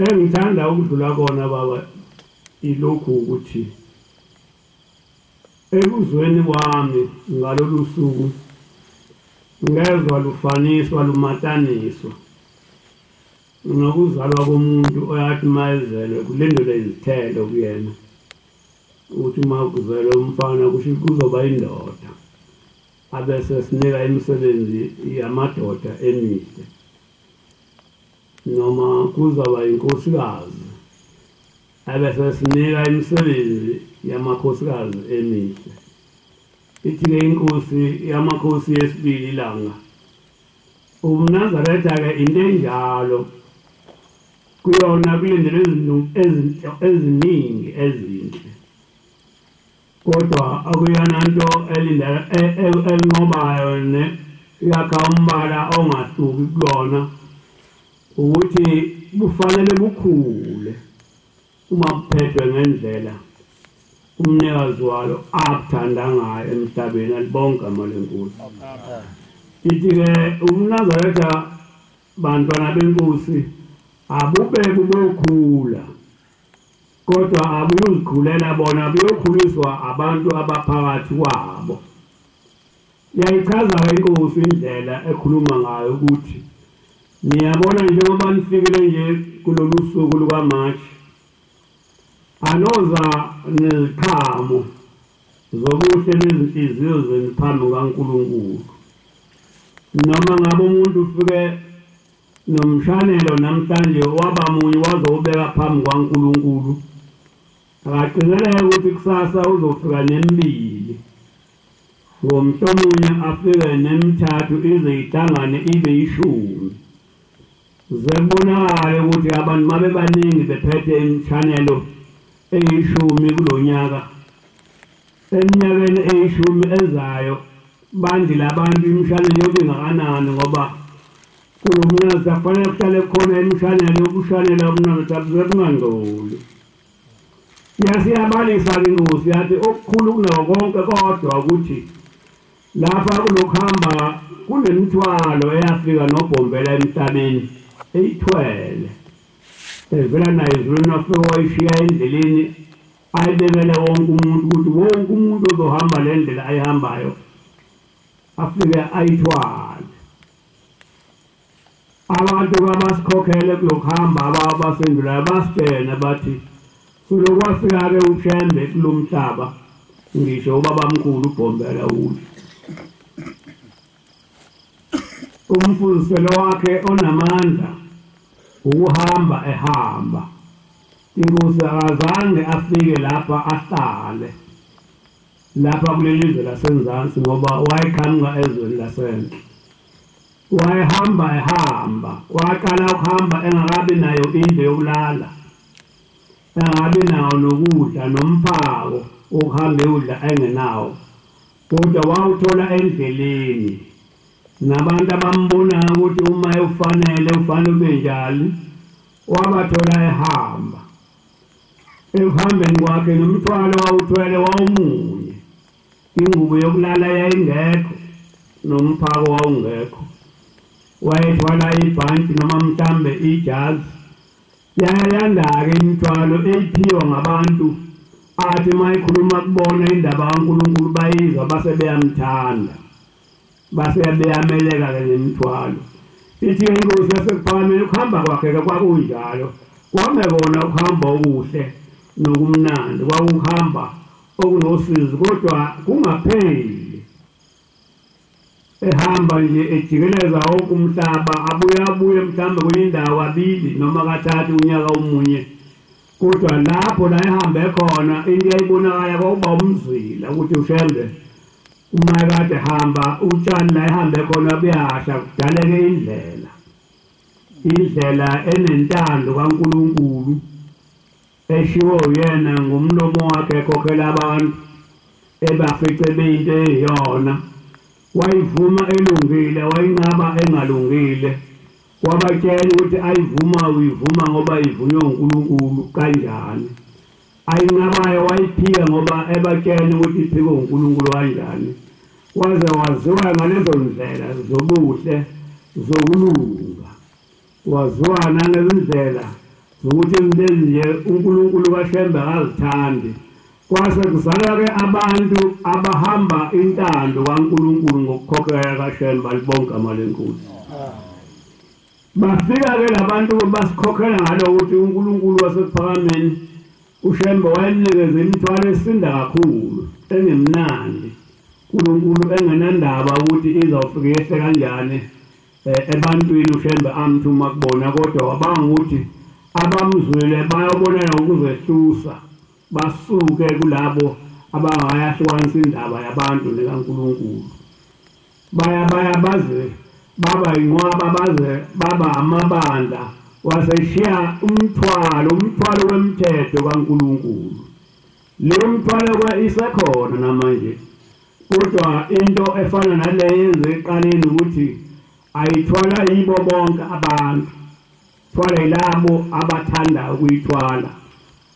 engithanda ukudlula kona baba ilokhu ukuthi ekuzweni kwami ngalolu suku ngezwa lufaniswa lumataniswa nokuzalwa komuntu oyathi mayezelwe kulindelwe izithelo kuyena ukuthi uma kuzelwe umfana kusho kuzoba indoda abese sinika imisebenzi yamadoda emihle noma kuzoba inkosikazi abese sinika imisebenzi yamakhosikazi emihle. Ithi-ke inkosi yamakhosi yesibili ilanga uMnazaretha-ke into enjalo kuyona kulindelwe izinto eziningi ezinhle kodwa akuyona nto elinqobayo yakha umbala ongahluki kulona ukuthi kufanele bukhule uma kuphethwe ngendlela umnikazi walo akuthanda ngayo emhlabeni alibonke igama leNkosi. Ithi-ke uMnazaretha bantwana benkosi abube bubokhula kodwa abuyuzikhulela bona buyokhuliswa abantu abaphakathi kwabo. Yayichaza inkosi indlela ekhuluma ngayo ukuthi niyabona njengoba nifikile nje kulolu suku lukaMashi anoza neziqhamo zokuhle nezinhliziyo zenu phambi kaNkulunkulu. Noma ngabe umuntu ufike nomshanelo namhlanje waba munye wazobeka phambi kaNkulunkulu, akaqikelele ukuthi kusasa uzofika nemibili, ngomhlomunye afike nemithathu ize ihlangane ibe 10. Zekubonakala ukuthi abantu mabe baningi bephethe imshanelo 10 kulonyaka, eminyakeni 10 ezayo bandile abantu imshanelo yobingakanani ngoba kulomnyazi kufanele kuhlale khona imshanelo yokushanela umnotho abuzekungangcoli. Yasiyabalisa inkosi yathi okukhulu kunako konke kodwa ukuthi lapha kulokuhamba kunemithwalo eyafika nobhombela emhlabeni eyithwele evela nayo izulu nafika wayishiya endleleni ayibekele wonke umuntu ukuthi wonke umuntu ozohamba le ndlela ayihambayo afike ayithwale. Abantu abasikhokhele kulokuhamba abasendlulayo basitshene bathi sulokwafika-ke ushembe kulo mhlaba ngisho ubabamkhulu ubhombela uthi umfundiselo wakhe onamandla ukuhamba ehamba. Inkosi akazange afike lapha ahlale lapha kulelizwe laseNzansi ngoba wayeqhamuka ezweni lasenhle. Wayehamba ehamba, waqala ukuhamba engakabi nayo indlu yokulala, engabi nawo nokudla nomphako ukuhamba udla engenawo, kodwa wawuthola endleleni. Nabantu abambona ukuthi uma ufanele ube njalo wabathola ehamba. Ekuhambeni kwakhe nomthwalo wawuthwele wawumunye, ingubo yokulala yayingekho nomphako wawungekho. Wayethwala ibhanti noma mhlambe ijazi. Yayanda-ke imithwalo eyiphiwa ngabantu athi mayikhuluma kubona indaba kaNkulunkulu bayizwa base beyamthanda, base beyameleka-ke nemithwalo. Ithi inkosi yasekuphakameni ukuhamba kwakhe-ke kwakunjalo, kwamekona ukuhamba okuhle nokumnandi, kwakuhamba okunosizi kodwa kungapheli. Ehamba nje ejikeleza wonke umhlaba, abuye mhlambe kwenye indawo kabili noma kathathu unyaka omunye, kodwa lapho la ehambe khona into yayibonakala kwauba umzila ukuthi ushembe uma kade hamba utshani la ehambe khona buyasha kudaleke indlela enentando kaNkulunkulu eshiwo uyena ngomlomo wakhe ekhokhela abantu ebafice beyinto eyiyona. Wayivuma elungile, wayinqaba engalungile, wabatshela ukuthi ayivuma uyivuma ngoba ivunywe uNkulunkulu kanjani, ayinqabayo wayiphika ngoba ebatshela ukuthi iphike uNkulunkulu kanjani. Waze waziwa ngalezo ndlela zobuhle zokulunga, waziwa nalezo ndlela zokuthi lezi nje uNkulunkulu kaShembe akazithandi. Kwase kuzalwa-ke abantu abahamba intando kaNkulunkulu ngokukhokhela kaShembe, libonke igama leNkosi. Bafika-ke labantu basikhokhela ngalo ukuthi uNkulunkulu wasekuphakameni uShembe wayenikeze imithwalo esinda kakhulu engemnandi. uNkulunkulu engenandaba ukuthi izawufika yehle kanjani ebantwini uShembe amthuma kubona, kodwa wabanga ukuthi abamzwile bayabonela ukuzehlusa basuke kulabo abangayahlukanisa indaba yabantu nekaNkulunkulu. Baya baze baba inqwaba baze baba amabandla waseshiya umthwalo wemthetho kaNkulunkulu. Leyo mthwalo isekhona namanje, kodwa into efana nale yenze eqaleni ukuthi ayithwala yibo bonke abantu, thwala yilabo abathanda ukuyithwala.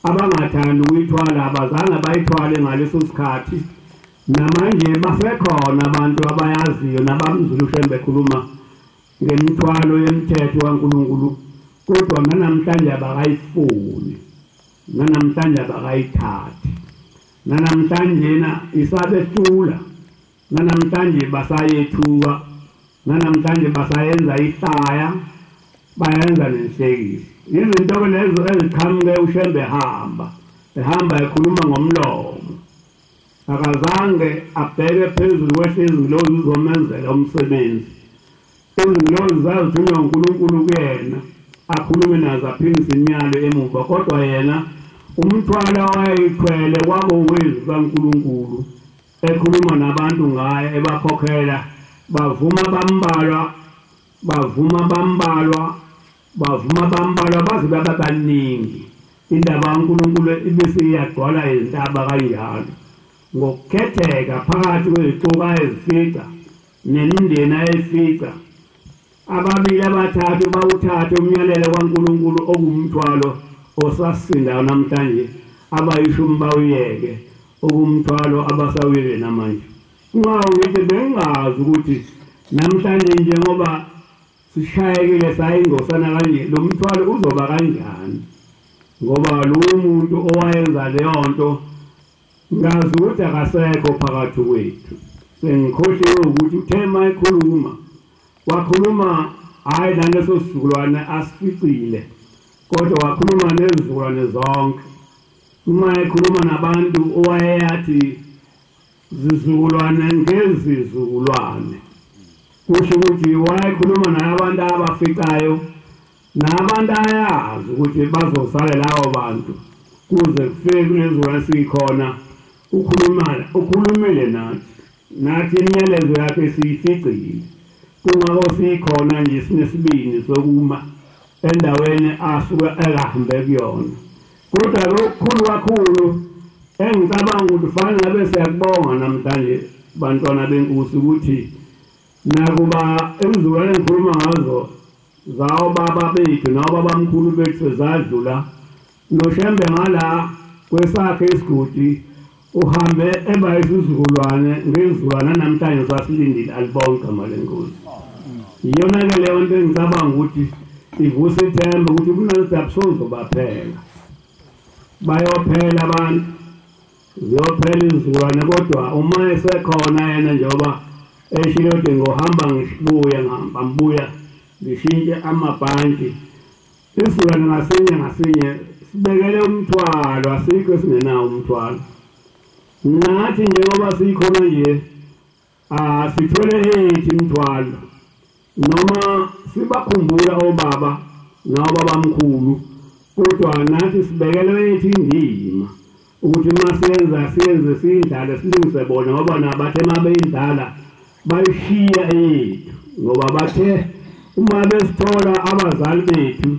Abangathanda ukuyithwala abazange bayithwale ngaleso sikhathi. Namanje basekhona abantu abayaziyo nabamzulu uShembe ekhuluma ngemithwalo yemthetho kaNkulunkulu, kodwa namhlanje abakayifuni. nanamhlanje akayithathi nanamhlanje isabethula nanamhlanje basayethuka nanamhlanje basayenza ihlaya bayenza nenhlekisi izinto lezo eziqhamuke uShembe ehamba ekhuluma ngomlomo akazange abheke phezulu kwezingilozi uzomenzela umsebenzi izingilozi zazithunywa uNkulunkulu kuyena akhulume nazo aphindise imiyalo emuva kodwa yena umthwalo wayithwele kwabo wezwi kaNkulunkulu ekhuluma nabantu ngaye ebakhokhela bavuma bambalwa baze baba baningi indaba kaNkulunkulu ibese iyagcwala izintaba kanjalo ngokukhetheka phakathi kwezicuka ezifica nemindeni efica ababili abathathu bawuthathe umyalelo kaNkulunkulu okumthwalo osasindayo namhlanje abayishumi bawuyeke okumthwalo abasawuyeke namanje ngawo ngithi bengazi ukuthi namhlanje njengoba sishayekile sayingosana kanje lo mthwalo uzoba kanjani ngoba lo muntu owayenza leyo nto ngazi ukuthi akasekho phakathi kwethu sengikhohliwe ukuthi uthema ekhuluma wakhuluma hayi naleso sizukulwane asificile kodwa wakhuluma nezizukulwane zonke uma ekhuluma nabantu owayeyathi zizukulwane ngezizukulwane kusho ukuthi wayekhuluma nabantu abaficayo nabantu ayazi ukuthi bazosala lawo bantu kuze kufike kulezizukulwane sikhona ukhulumile nathi imiyalezo yakhe siyificile kungako sikhona nje sinesibini sokuma endaweni asuka ekahambe kuyona kodwa lokhu kakhulu engicabanga ukuthi fanele ngabe siyakubonga namhlanje bantwana benkosi ukuthi nakuba emzulwane engikhuluma ngazo zawo baba bethu nababamkhulu bethu zadlula noShembe ngala kwesakhe isigodi uhambe eba isizukulwane ngezizukulwane namhlanje sasilindile alibonke igama lenkosi iyona ke leyo nto engicabanga ukuthi ivusa ithemba ukuthi kunalezi abusozo baphela bayophela abantu ziyophela izizukulwane kodwa uma esekhona yena njengoba eshilo ukuthi ngohamba ngibuya ngishintshe amabhanti isizukulwane ngasinye sibekele umthwalo asikho esingenawo umthwalo nathi njengoba sikhona nje sithole ethi imithwalo noma sibakhumbula obaba nababamkhulu kodwa nathi sibekele ethi indima ukuthi siyenze sindlala silungise bona ngoba nabathe mabeyindlala bayishiya ethu ngoba bathe uma besithola abazali bethu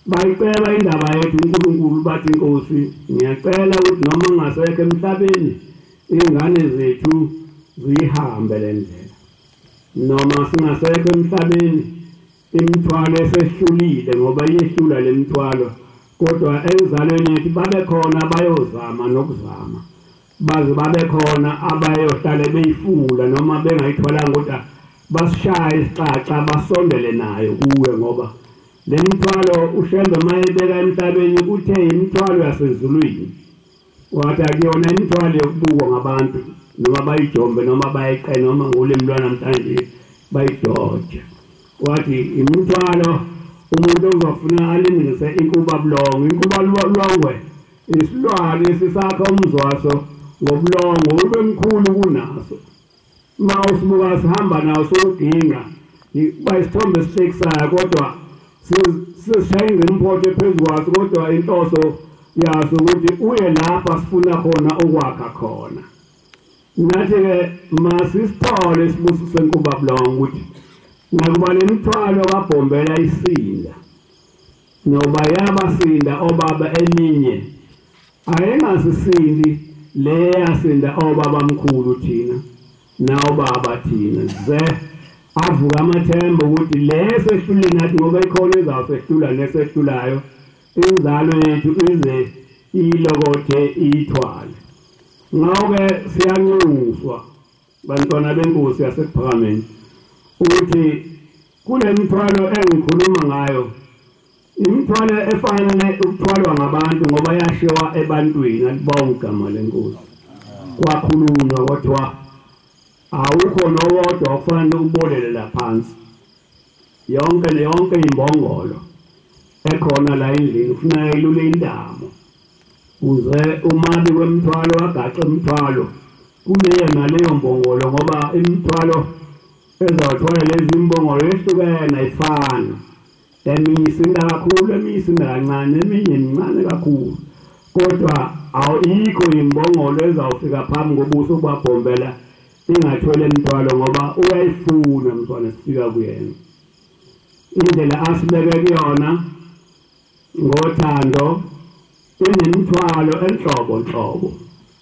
bayicela indaba yethu uNkulunkulu bathi inkosi ngiyacela ukuthi noma ngasekho emhlabeni ingane zethu zihambe le ndlela noma singasekho emhlabeni imithwalo esehlulile ngoba iyehlula le mithwalo kodwa enzalweni yethu babe khona bayozama nokuzama baze babe khona abayohlale beyifula noma bengayithwalanga kodwa basishaya isicaca basondele nayo kuwe ngoba le mithwalo uShembe mayebeka emhlabeni uthe imithwalo yasezulwini wathi akuyona imithwalo yokubukwa ngabantu noma bayijombe noma bayiqe noma ngolimi lwanamhlanje bayidoje wathi imithwalo umuntu ozofuna alingise inkubabulongwe isilwane esisakha umzwaso ngobulongo ube mkhulu kunaso ma usibuka sihamba nawo sokudinga bayisithombe esihlekisayo kodwa sishenga impotho phezu kwaso kodwa inhloso yaso ukuthi uye lapha sifuna khona okwakha khona nathi-ke masisithole isibusiso senkubabulongo ukuthi nakuba nemithwalo kabhombela isinda noba yabasinda obaba eminye ayengasisindi le yasinda obabamkhulu thina nawobaba thina ze avuka amathemba ukuthi lesehlule nathi ngoba ikhona ezawusehlula nesehlulayo inzalo yethu ize ilokothe iyithwale ngawo-ke siyanxuswa bantwana benkosi yasephakameni ukuthi kule mithwalo engikhuluma ngayo imithwalo efanele ukuthwalwa ngabantu ngoba yashiwa ebantwini alibonke igama lenkosi kwakhulunywa kodwa awukho nowodwa okufanele ubolelela phansi yonke imbongolo ekhona la endlini ufuna ilule indamo uze umabi wemthwalo agaxe umthwalo kuneyena leyo mbongolo ngoba imithwalo ezawuthwala lezi imbongolo yehlukene ayifani eminye isinda kakhulu eminye isinda kancane eminye mincane kakhulu kodwa awuyikho imbongolo ezawufika phambi kobuso kubabhombela ingathwele imithwalo ngoba uyayifuna mntwana sifika kuyena indlela asibeke kuyona ngothando inemithwalo enhlobo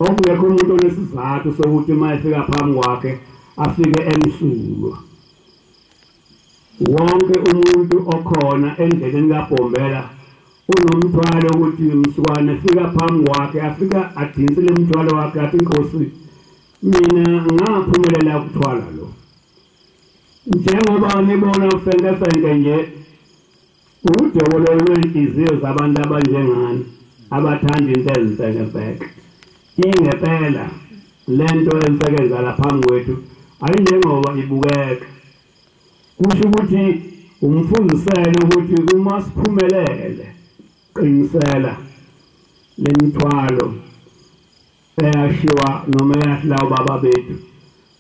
okungekho umuntu onesizathu sokuthi uma efika phambi kwakhe afike emsulwa wonke umuntu okhona endleleni kaBhombela unomthwalo ukuthi msukwane fika phambi kwakhe afika adinsele umthwalo wakhe athi Nkosi mina ngaphumelela ukuthwala lo njengoba nibona ufenke nje udokolo lwenhliziyo zabantu abanjengani abathanda into ezinsekefeke ingempela lento emsekeza la phambi kwethu ayinjengoba ibukeka kusho ukuthi umfundisele ukuthi uma siphumelele qinisela lemithwalo eyashiwa noma eyahla ubaba bethu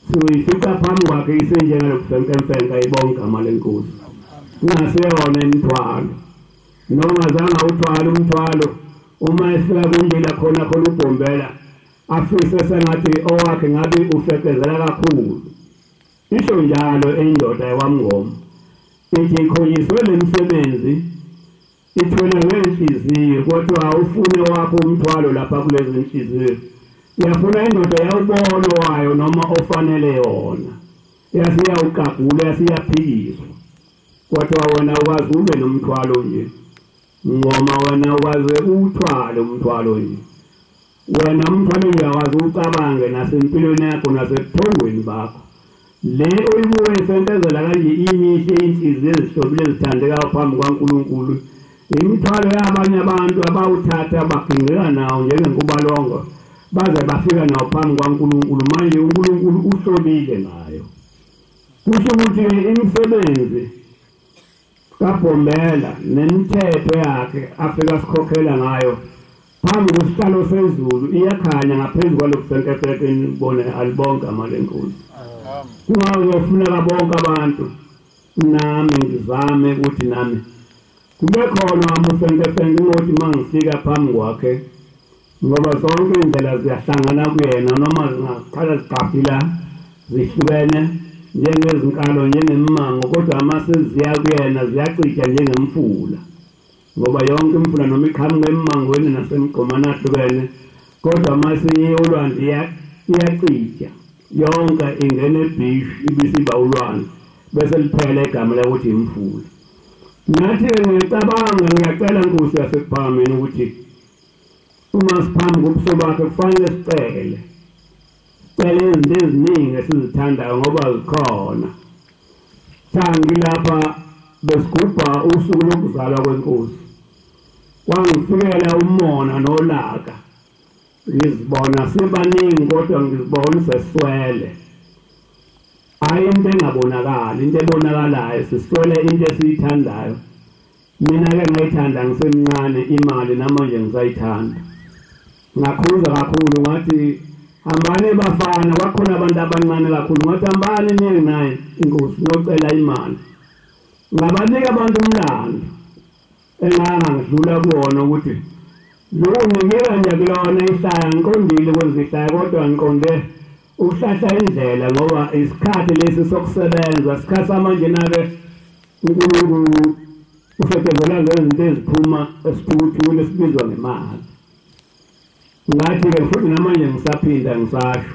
siyifika phambi kwakhe isenjengalokufenke ibonke igama lenkosi kungaseyona imithwalo noma zanga uthwala umthwalo uma efika kundlela khona uBhombela afise sengathi owakhe ngabe ufekezela kakhulu isho njalo endoda yakwamngoma ithi ikhonyiswe lemsebenzi ithwele ngenhliziyo kodwa awufune wakho umthwalo lapha kulezi inhliziyo yafuna indoda yawubona wayo noma ofanele yona yasiyawuqagula yasiyaphikiswa kodwa wena ukwazi ube nomthwalo nje ngoma wena ukwazi uthwale umthwalo nje wena umthwalo uyakwazi ucabange nasempilweni yakho nasebuthongweni bakho le uyibuye isentezela kanje imihle inhliziyo ezihlobile ezithandekayo phambi kwaNkulunkulu imithwalo yabanye abantu abawuthatha bagingeka nawo njengenkubalongo baze bafika nawo phambi kwaNkulunkulu manje uNkulunkulu uhlobile ngayo kusho ukuthi imisebenzi kaBhombela nemithetho yakhe afika sikhokhela ngayo phambi kwesihlalo sezulu iyakhanya ngaphezulu kwalokufenkefeke nibone alibonke igama lenkosi kungazofuneka bonke abantu nami ngizame ukuthi nami kube khona amufenkefeke ukuthi mangifika phambi kwakhe ngoba zonke indlela ziyahlangana kuyena noma zingaqala zigqabhila zihlukene njengezinkalo njengemimango kodwa amase ziya kuyena ziyacija njengemfula ngoba yonke imfula noma iqhamuka emangweni nasemgqomana ahlukene kodwa amase iyolwandle iyacija yonke ingene ebhishi ibisiba ulwandle bese liphela igama lokuthi imfula nathi ngicabanga ngiyacela Nkosi yasephameni ukuthi uma siphambi kobuso bakhe kufanele sicele izinto eziningi esizithandayo ngoba zikhona thangi lapha besigubha usuku lokuzalwa kwenkosi wangifikela umona nolaka ngizibona sebaningi kodwa ngizibona seswele hayi into engabonakali into ebonakalayo siswele into esiyithandayo mina ke ngayithanda ngisemncane imali namanje ngisayithanda ngakhuza kakhulu ngathi hambani bafana kwakhona abantu abancane kakhulu ngathi hambani niye naye Inkosi ngiyocela imali ngabanika abantu umlando engangidlula kuwona ukuthi ngiyeka nje kulona ihlaya ngiqondile kwenza ihlaya kodwa ngiqonde ukuhlahla indlela ngoba isikhathi lesi sokusebenza isikhathi samanje nake uNkulunkulu ufekezela ngezinto eziphuma esiphuthule esibizwa ngemali ngathi-ke futhi namanje ngisaphinda ngisasho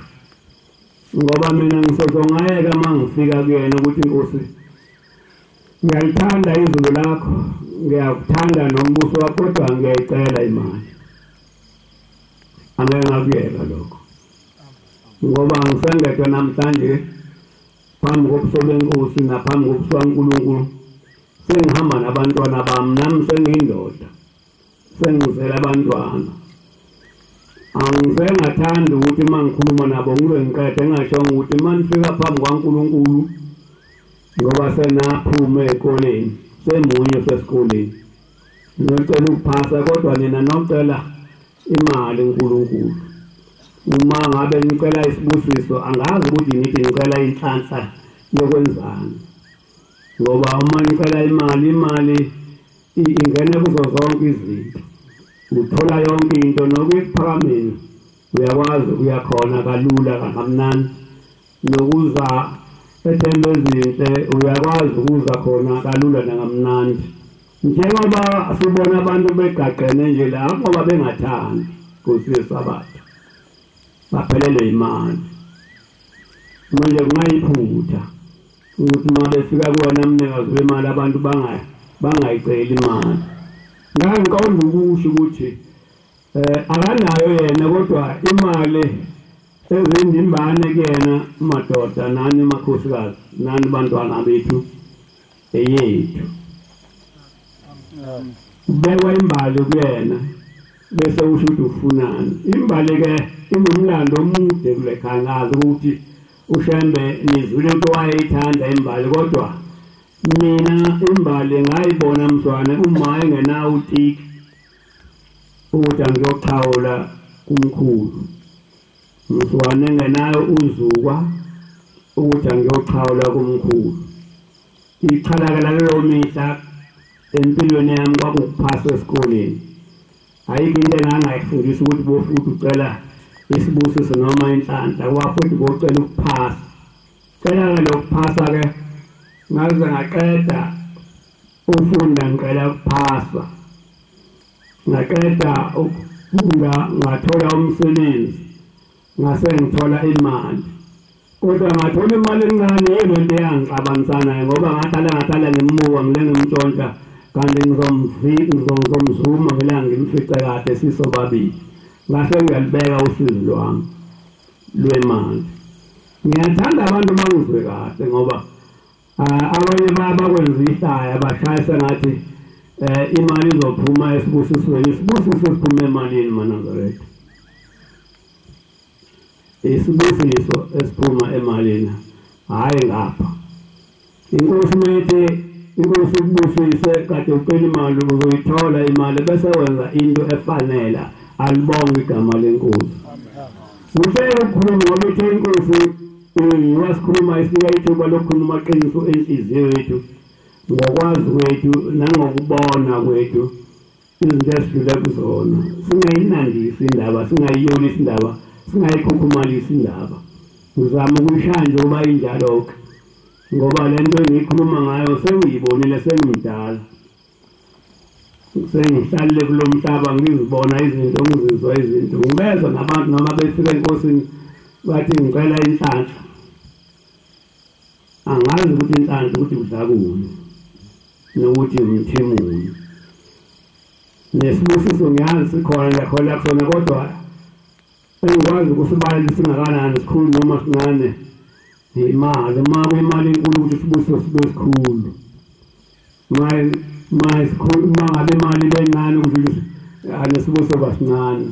ngoba mina ngisozongayeka uma ngifika kuyena ukuthi Nkosi ngiyayithanda izulu lakho ngiyakuthanda nombuso wakho kodwa ngiyayicela imali angeke ngakuyeka lokho ngoba ngisengedwa namhlanje phambi kobuso benkosi naphambi kobuso kaNkulunkulu sengihamba nabantwana bami nami sengiyindoda sengizela abantwana angisengathanda ukuthi uma ngikhuluma nabo ngibe ngiqede ngashongo ukuthi uma nifika phambi kwaNkulunkulu ngoba senaphuma ezikoleni semunye sesikoleni ngicela ukuphasa kodwa nina nocela imali uNkulunkulu uma ngabe ngicela isibusiso angazi ukuthi ngithi ngicela inhlanhla yokwenzani ngoba uma ngicela imali ingena kuzo zonke izinto uthola yonke into nokuyiphakameni uyakwazi uyakhona kalula kamnandi nokuza ethemba ezinhle uyakwazi ukuza khona kalula nangamnandi njengoba sibona abantu begaqene nje la ngoba bengathandi kusisabatha baphelelwe imali manje kungayiphutha ukuthi uma befika kuwena mnikazi wemali abantu bangayiceli imali ngiqonda ukusho ukuthi akanayo yena kodwa imali ezindimbane kuyena madoda nani makhosikazi nani bantwana bethu eyethu bekwa imbali kuyena bese usho ukuthi ufunani imbali ke inomlando omude kule khangazi ukuthi uShembe nizwile into wayeyithanda imbali kodwa mina imbali ngayibona mzwane uma engenawo utiki ukuthi angiyoxhawula kumkhulu mzwane engenayo uzukwa ukuthi angiyoxhawula kumkhulu ichalakala leyo mihla empilweni yami kwakuphasa esikoleni ayikho into engangayifundisa ukuthi bofuthi ucela isibusiso noma inhlanhla kwafuthi bocela ukuphasa cela lokuphasa ke ngaze ngaqeda ufunda ngicela ukuphasa ngaqeda ukufunda ngathola umsebenzi ngase ngithola imali kodwa ngathola imali encane yilento eyangixabanisana ngoba ngahlala ngimuka ngilengimntshontsha kanti ngizomzuma ngelanga ngimfice kade sisobabili ngase ngiyalibeka usizo lwami lwemali ngiyathanda abantu bangizwe kahle ngoba abanye bakwenza ihlaya bashayisa ngathi imali izophuma esibusisweni isibusiso siphuma emalini manazareth isibusiso esiphuma emalini hayi ngapha inkosi methe inkosi kubusise kade ucela imali uzoyithola imali bese wenza into efanele alibonga igama lenkosi uhlelo ukukhuluma ngoba ithe inkosi wasikhuluma isika ithuba lokukhuluma qiniso enhliziyo yethu ngokwazi kwethu nangokubona kwethu izinto esidlule kuzona singayinandisi indaba singayiyolisa indaba singayikhukhumalisisa indaba ngizama ukuyishaya njengoba injalo-ke ngoba le nto engiyikhuluma ngayo sengiyibonile sengimdala sengihlalile kulo mhlaba ngizibona izinto ngizizwa izinto ngibezwa nabantu noma befika enkosini bathi ngicela inhlanhla angazi ukuthi inhlanhla ukuthi kudlakuni nokuthi umthimuni nesibusiso ngiyazi sikhona ngiyakhola kusona kodwa engikwazi ukusibala singakanani sikhulu noma sincane imali uma kuyimali enkulu ukuthi sibusiso sibe sikhulu sikhulu uma ngabe imali bencane ukuthi anesibusiso basincane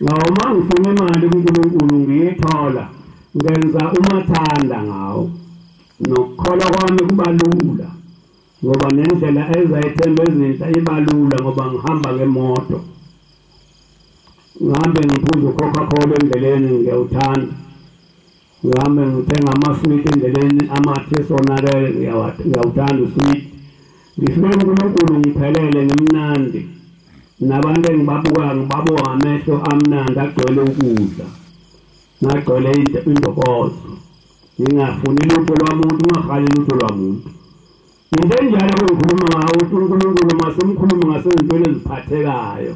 ngawo uma ngifuna imali kuNkulunkulu ngiyithola ngenza umathanda ngawo nokukholwa kwami kuba lula ngoba nendlela ezayithemba ezinhle ibalula ngoba ngihamba ngemoto ngihambe ngiphuza uCoca-Cola endleleni ngiyawuthanda ngihambe ngithenga amaswiti endleleni amathesonake ngiyawuthanda uswiti ngifike kuNkulunkulu ngiphelele ngimnandi nabantu engibabuka ngibabuka ngamehlo amnandi agcwele ukudla ngagcwele intokozo ngingafuni lutho lwamuntu ngahali lutho lwamuntu into enjalo ngikhuluma ngawo ukuthi uNkulunkulu masimkhuluma ngasezintweni eziphathekayo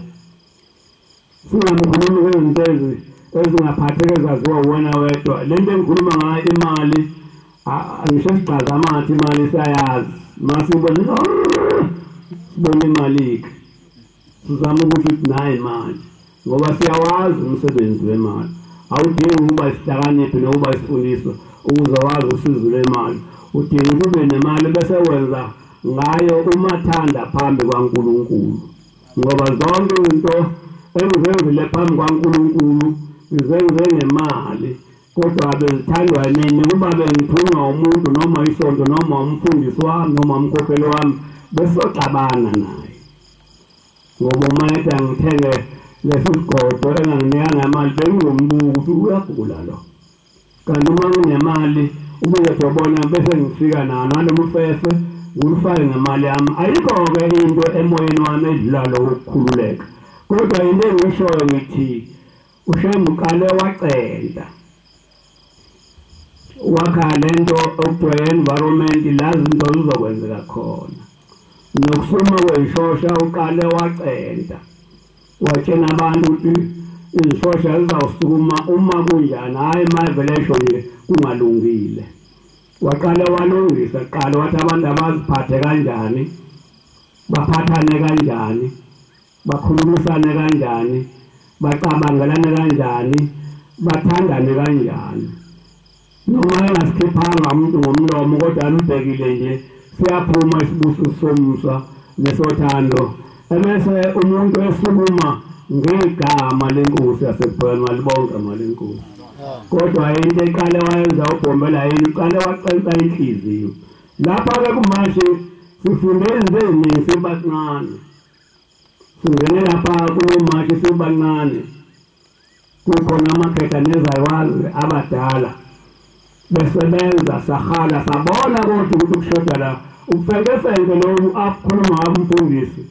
singamkhulumi ngezinto ezingaphatheka ezaziwa wena wedwa lento engikhuluma ngayo imali angisho siqhaza amathi imali siyayazi masibona sibona imali sizama ukuthi nayi imali ngoba siyawazi umsebenzi wemali awudingi ukuba isihlakaniphi nokuba isifundiswa ukuze wazi usizo lwemali udinga ube nemali bese wenza ngayo umathanda phambi kwaNkulunkulu ngoba zonke into engizenzile phambi kwaNkulunkulu ngizenze ngemali kodwa abezithandwa yini kuba bengithunywa umuntu noma isonto noma umfundisi wami noma umkhokheli wami besoxabana naye ngoba umayetha ngithenge lesi sigodo enganginikanga imali bengizombuka ukuthi uyagula lo kanti uma nginemali ubezobona bese ngifika nalo mfefe ngulifake ngemali yami ayikho-ke into emoyeni wami edlalo wokukhululeka kodwa into engishoyo ngithi uShembe uqale wacenta wakha lento okuthiwa environment la zinto zizokwenzeka khona nokusuma kwey'shosha uqale wacenta watshena abantu ukuthi izishosha zizawusukuma uma kunjani hhayi ma-evaluation nje kungalungile waqale walungisa kuqala wathi abantu abaziphathe kanjani baphathane kanjani bakhulumisane kanjani bacabangelane kanjani bathandane kanjani noma engasikhiphanga umuntu ngomlomo kodwa alubhekile nje siyaphuma isibuso somsa nesothando ebese umuntu esukuma ngegama lenkosi yaseBhekani malibonke malenkosi kodwa into eqale wayenza uBhombela yini uqale wacensa inhliziyo lapha-ke kumashe sifunde izinto eziningi sibancane singene lapha kulomashe sibancane kukhona amakhetanezaywazi abadala besebenza sahala sabona kodwa ukuthi kushoda la ufenkefenke lo akhuluma ngabo umfundisi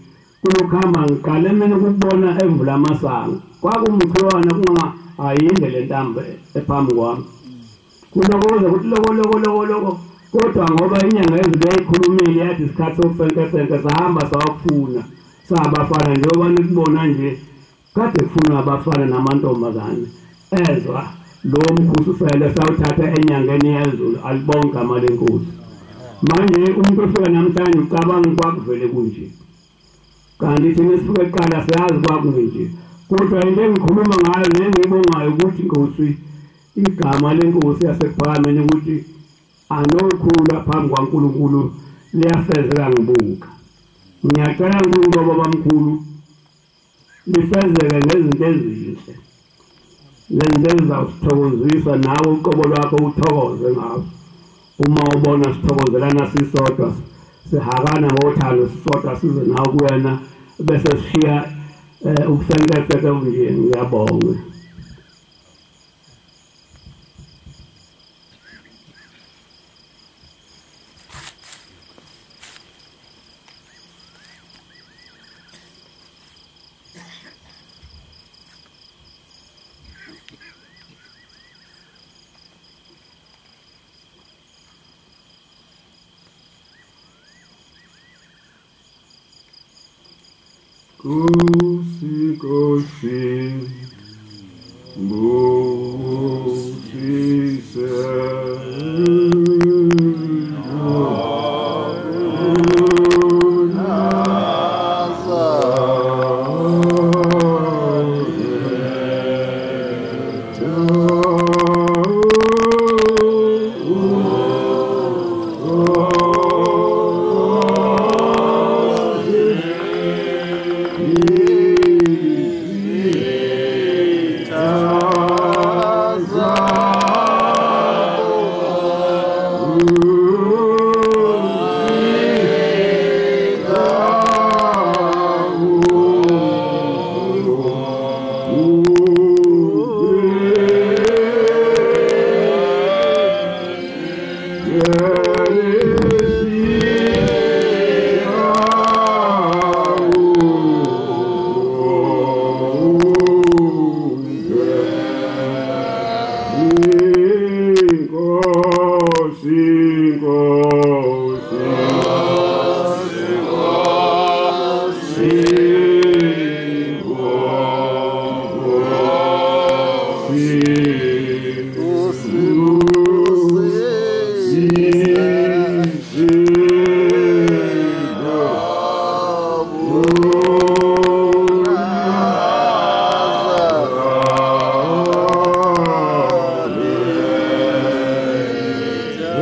kulokuhamba ngiqale mina ukubona evula amasango kwakumkhiwana ayinde le ntambo ephambi kwami kulokoze ukuthi loko kodwa ngoba inyanga ezile yayikhulumile yathi isikhathi sokufenkefenke sahamba sawakufuna sabafana njengoba nikubona nje kade kufuna abafana namantombazane ezwa lo mkhusufele sawuthatha enyangeni yezulu alibonke igama lenkosi manje umuntu ofika namhlanje ucabanga kwakuvele kunje kanti thina sifike kuqala siyazi kwakunje kodwa into engikhuluma ngayo nengiyibongayo ukuthi Nkosi igama lenkosi yaseBhekani ukuthi anokhula phambi kwaNkulunkulu liyafezeka ngibuka ngiyacela uNkulunkulu babamkhulu lifezeke ngezinto ezinhle lezinto ezizawusithokozisa nawe uqobo lwakho uthokoze ngazo uma ubona sithokozelana sisodwa sihakana ngothando sisodwa size nawe kuwena bese sishiya ukufenkefeke nje ngiyabonga Kosi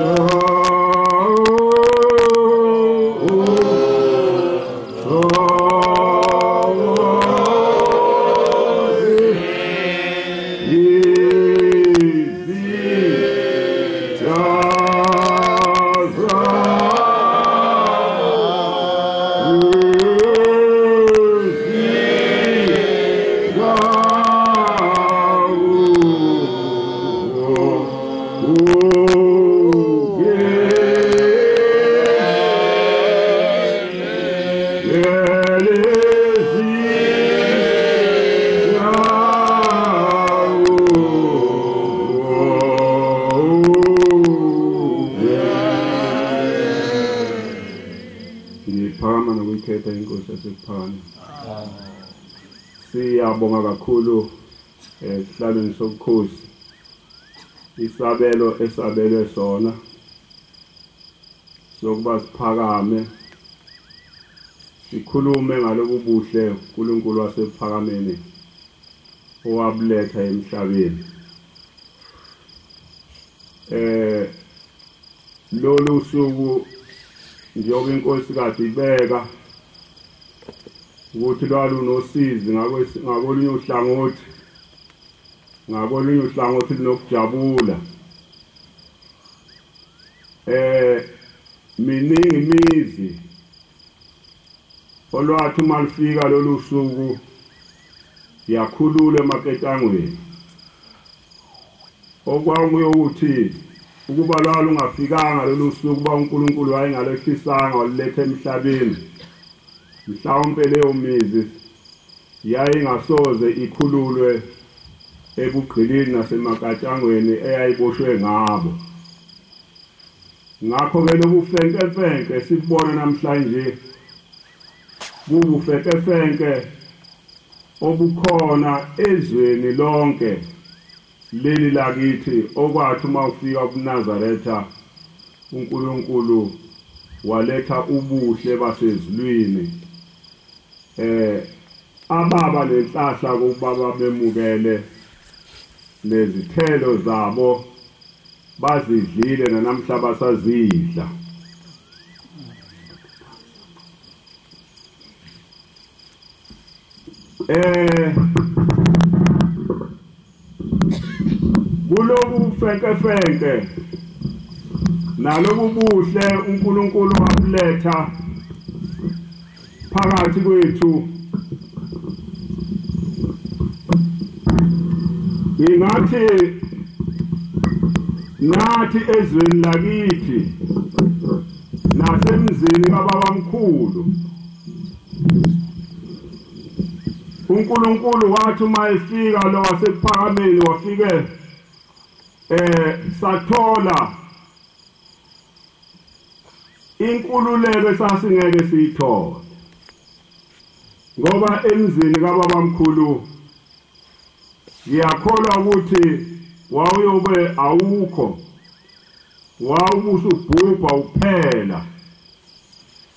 Oh Ngiphakama nokuyikhetha inkosi yasePhane. Siyabonga kakhulu esihlalweni sobukhosi isabelo esabelwe sona sokuba siphakame sikhulume ngalobu buhle uNkulunkulu wasephakameni owabuletha emhlabeni. Lolu suku njengoba inkosi kade ibeka ukuthi lwalunosizi ngakolunye uhlangothi linokujabula. Miningi imizi olwathi uma lifika lolu suku yakhulula emaketangweni. Okwakuyokuthi ukuba lwalungafikanga lolu suku kuba uNkulunkulu wayengalehlisanga waliletha emhlabeni, mhlawumbe leyo mizi yayingasoze ikhululwe ebugqilini nasemakatshangweni eyayiboshwe ngabo. Ngakho-ke lobufenkefenke sikubona namhlanje bubufenkefenke obukhona ezweni lonke leli lakithi okwathi uma ufika kuNazaretha uNkulunkulu waletha ubuhle basezulwini. Ababa lenhlahla kubaba bemukele nezithelo zabo bazidlile nanamhla basazidla. Kulobu fenkefenke nalobu buhle uNkulunkulu wabuletha phakathi kwethu, ingathi nathi ezweni lakithi nasemzini kababamkhulu uNkulunkulu wathi uma efika lo wasephakameni wafike sathola inkululeko esasingeke siyithole, ngoba emzini kababamkhulu ngiyakholwa ukuthi wawuyobe awukho, wawubusubhubha uphela.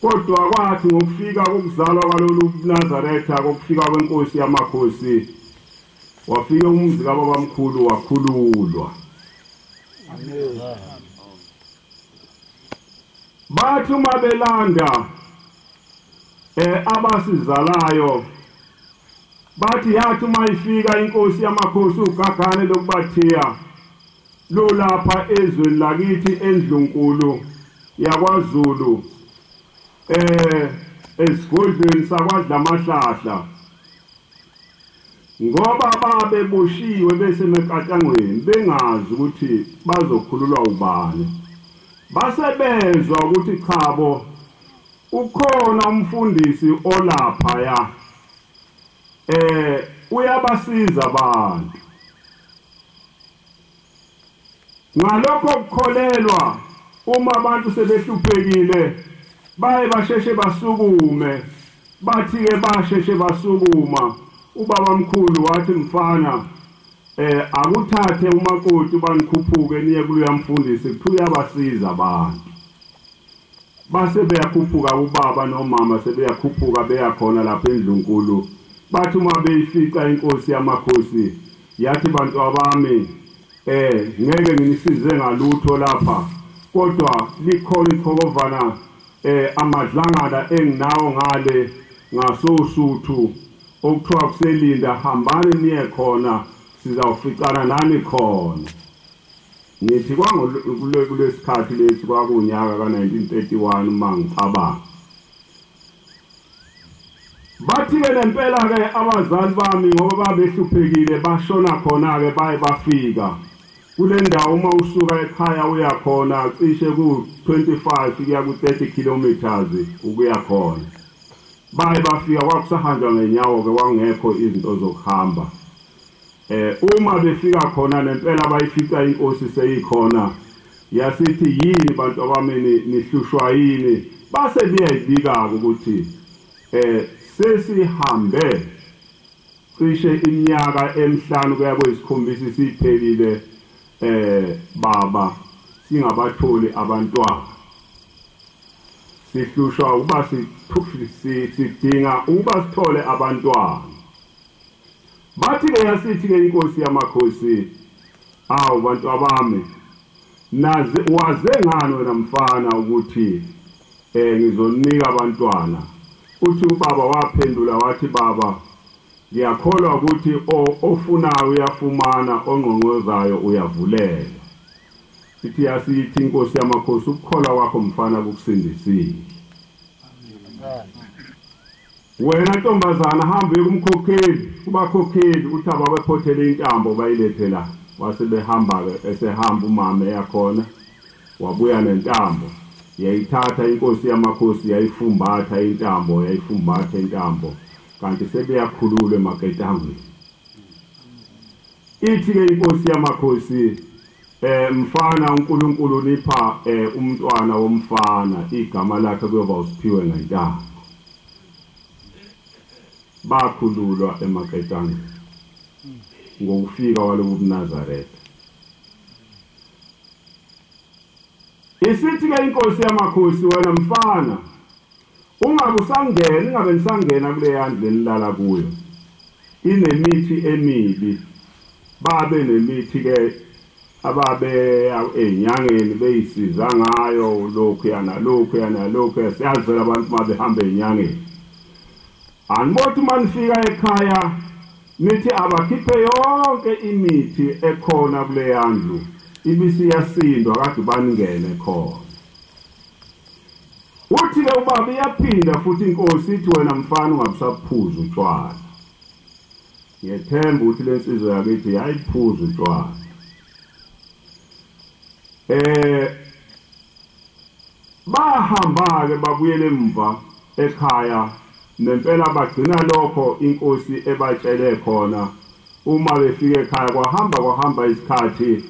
Kodwa kwathi ngokufika kokuzalwa kwalolu Nazaretha, kokufika kwenkosi yamakhosi, wafika umuzi kababamkhulu wakhululwa. Bathi uma belanda abasizalayo bathi yathi uma ifika inkosi yamakhosi uGagane lokubathiya lo lapha ezweni lakithi eNdlunkulu yakwaZulu esigodlweni sakwaDlamahlahla, ngoba babeboshiwe besemekatangweni bengazi ukuthi bazokhululwa ubani. Basebezwa ukuthi chabo ukhona umfundisi olapha ya uyabasiza abantu. Ngalokho kukholelwa uma abantu sebehluphekile baye basheshe basukume. Bathi-ke basheshe basukuma, ubabamkhulu wathi mfana akuthathe umakoti banikhuphuke niye kuloya mfundisi kuthi uyabasiza abantu. Base beyakhuphuka ubaba nomama sebeyakhuphuka beyakhona lapha eNdlunkulu. Bathi uma beyifica inkosi yamakhosi yathi bantu abami ngeke nginisize ngalutho lapha, kodwa likhona iqhokovana amadlangana enginawo ngale ngasoSuthu okuthiwa kuselinda, hambani niye khona sizawuficana nani khona. Ngithi kulesikhathi lesi kwakunyaka ka1931 uma ngicabanga. Bathi-ke lempela-ke abazali bami ngoba babehluphekile bashona khona-ke baye bafika kule ndawo uma usuka ekhaya uya khona cishe ku-25 kuya ku-30 kilometers ukuya khona. Baye bafika kwakusahanjwa ngenyawo-ke kwakungekho izinto zokuhamba. Uma befika khona nempela bayifica inkosi seyikhona, yasithi yini bantu abami nihlushwa yini? Base beyayibika-ke ukuthi sesihambe cishe iminyaka emihlanu kuya kweyisikhombisa siphelile baba singabatholi abantwana. Sihlushwa ukuba sidinga ukuba sithole abantwana. Bathi-ke yasithi-ke inkosi yamakhosi, awu bantu abami, waze ngani wena mfana ukuthi ngizonika abantwana? Uthi ubaba waphendula wathi, baba, ngiyakholwa ukuthi ofunayo uyafumana, ongqongqozayo uyavulela. Sithi yasithi inkosi yamakhosi, ukukholwa kwakho mfana kukusindisile. Wena ntombazana hamba uye kumkhokheli, kubakhokheli uthi ababephothele intambo bayilethe la. Wase behamba-ke, esehamba umama eyakhona, wabuya nentambo. Yayithatha inkosi yamakhosi, yayifumbatha intambo, kanti sebeyakhululwa emaketangweni. Ithi-ke inkosi yamakhosi, mfana uNkulunkulu nipha umntwana womfana, igama lakhe kuyoba uSiphiwe ngentambo. Bakhululwa emaketangweni ngokufika kwalobu buNazaretha. Isithi-ke inkosi yamakhosi, wena mfana ingabe nisangena kule yandle nilala kuyo, inemithi emibi. Babe nemithi-ke ababe enyangeni beyisiza ngayo lokhuya nalokhuya. Siyazela abantu uma behamba enyangeni. Animothi uma nifika ekhaya nithi abakhiphe yonke imithi ekhona kule yandlu, ibisi yasindwa kade baningene khona. Uthi-ke ubaba iyaphinda futhi inkosi ithi, wena mfana ungabusaphuza utshwala. Ngiyethemba ukuthi le nsizwa yakithi yayiphuza utshwala. Bahamba-ke babuyele emva ekhaya, nempela bagcina lokho inkosi ebatshele khona. Uma befika ekhaya kwahamba isikhathi,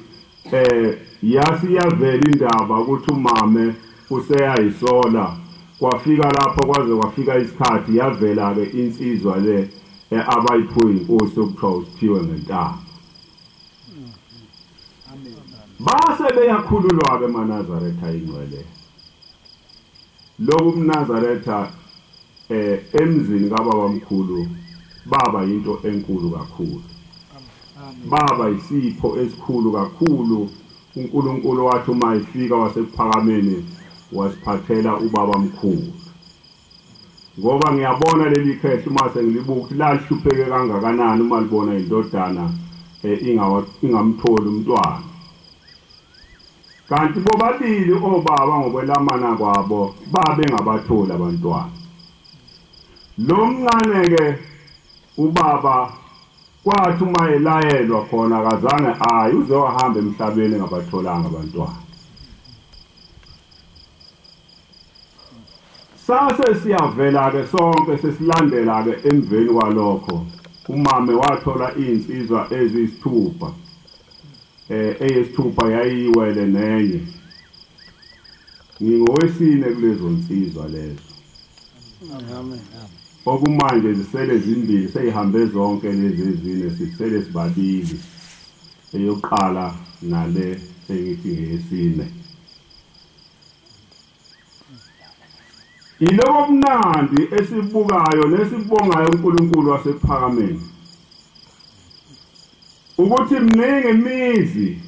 yasiyavela indaba ukuthi umame useyayisola. Kwafika lapho kwaze kwafika isikhathi yavela-ke insizwa le abayiphiwe inkosi okuthiwa uSiphiwe ngentambo. Base beyakhululwa-ke eManazaretha ingcwele. Lobu buNazaretha emzini kababamkhulu baba yinto enkulu kakhulu. Baba isipho esikhulu kakhulu. uNkulunkulu wathi uma ifika wasephakameni wasiphathela ubaba mkhulu. Ngoba ngiyabona leli khehla uma sengilibuka ukuthi lahlupheke kangakanani uma libona indodana ingamtholi umntwana. Kanti bobabili obaba ngokwelamana kwabo babe ngabatholi abantwana. Lo mncane-ke ubaba kwathi uma elayelwa khona kazange uze wahamba emhlabeni ngabatholanga abantwana. Sase siyavela-ke sonke sesilandela-ke emveni kwalokho. Umame wathola insizwa eziyisithupha. Eyesithupha yayiyiwele nenye. Ngingowesine kulezo nsizwa lezo. Amen. Okumanje zisele zimbili, seyihambe zonke lezi ezine, sisele sibabili. Eyoqala nale engithi ngeyesine. Iloko mnandi esibukayo nesibongayo uNkulunkulu wasephakameni. Ukuthi mningi imizi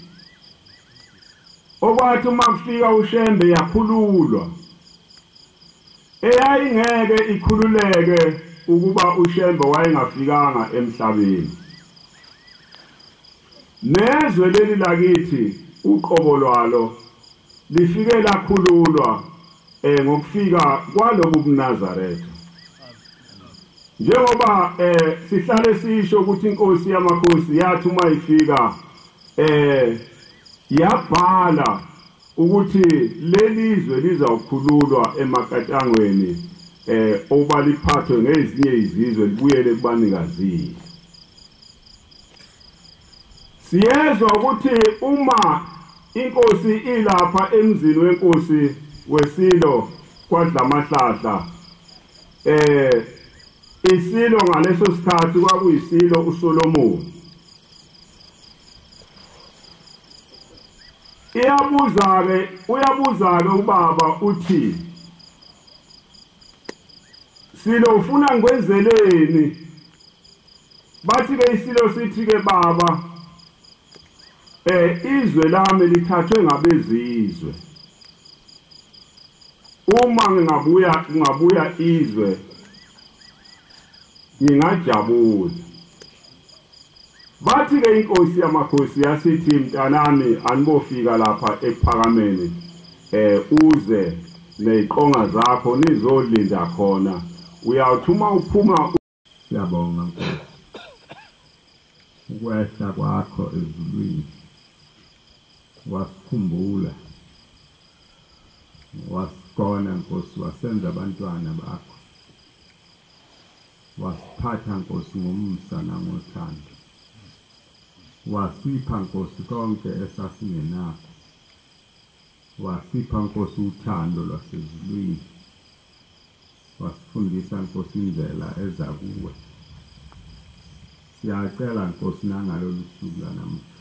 okwathi uma kufika uShembe yakhululwa. Eyayingeke ikhululeke ukuba uShembe wayengafikanga emhlabeni. Nezwe leli lakithi uqobo lwalo lifike lakhululwa ngokufika kwalobu buNazaretha. Njengoba sihlale sisho ukuthi inkosi yamakhosi yathi uma ifika yabhala ukuthi lelizwe lizawukhululwa emakatangweni oba liphathwe ngezinye izizwe libuyele kubanikazini. Siyezwa ukuthi uma inkosi ilapha emzini wenkosi weSilo kwaDlamahlahla iSilo ngaleso sikhathi kwakuyisilo uSolomon. Uyabuza-ke ubaba uthi Silo ufuna ngikwenzeleni? Bathi-ke iSilo sithi-ke baba izwe lami lithathwe ngabezizwe. Uma kungabuya izwe ngingajabula. Bathi-ke inkosi yamakhosi yasithi mntanami anibofika lapha ephakameni uze neziqonga zakho nizolinda khona uyawuthuma uphuma. Siyabonga Nkosi ukwehla kwakho ezulwini wasikhumbula wasikona Nkosi wasenza abantwana bakho wasiphatha Nkosi ngomsa nangothando wasipha Nkosi konke esasingenakho wasipha Nkosi uthando lwasezulwini wasifundisa Nkosi indlela eza kuwe. Siyacela Nkosi nangalolu suku lanamuhla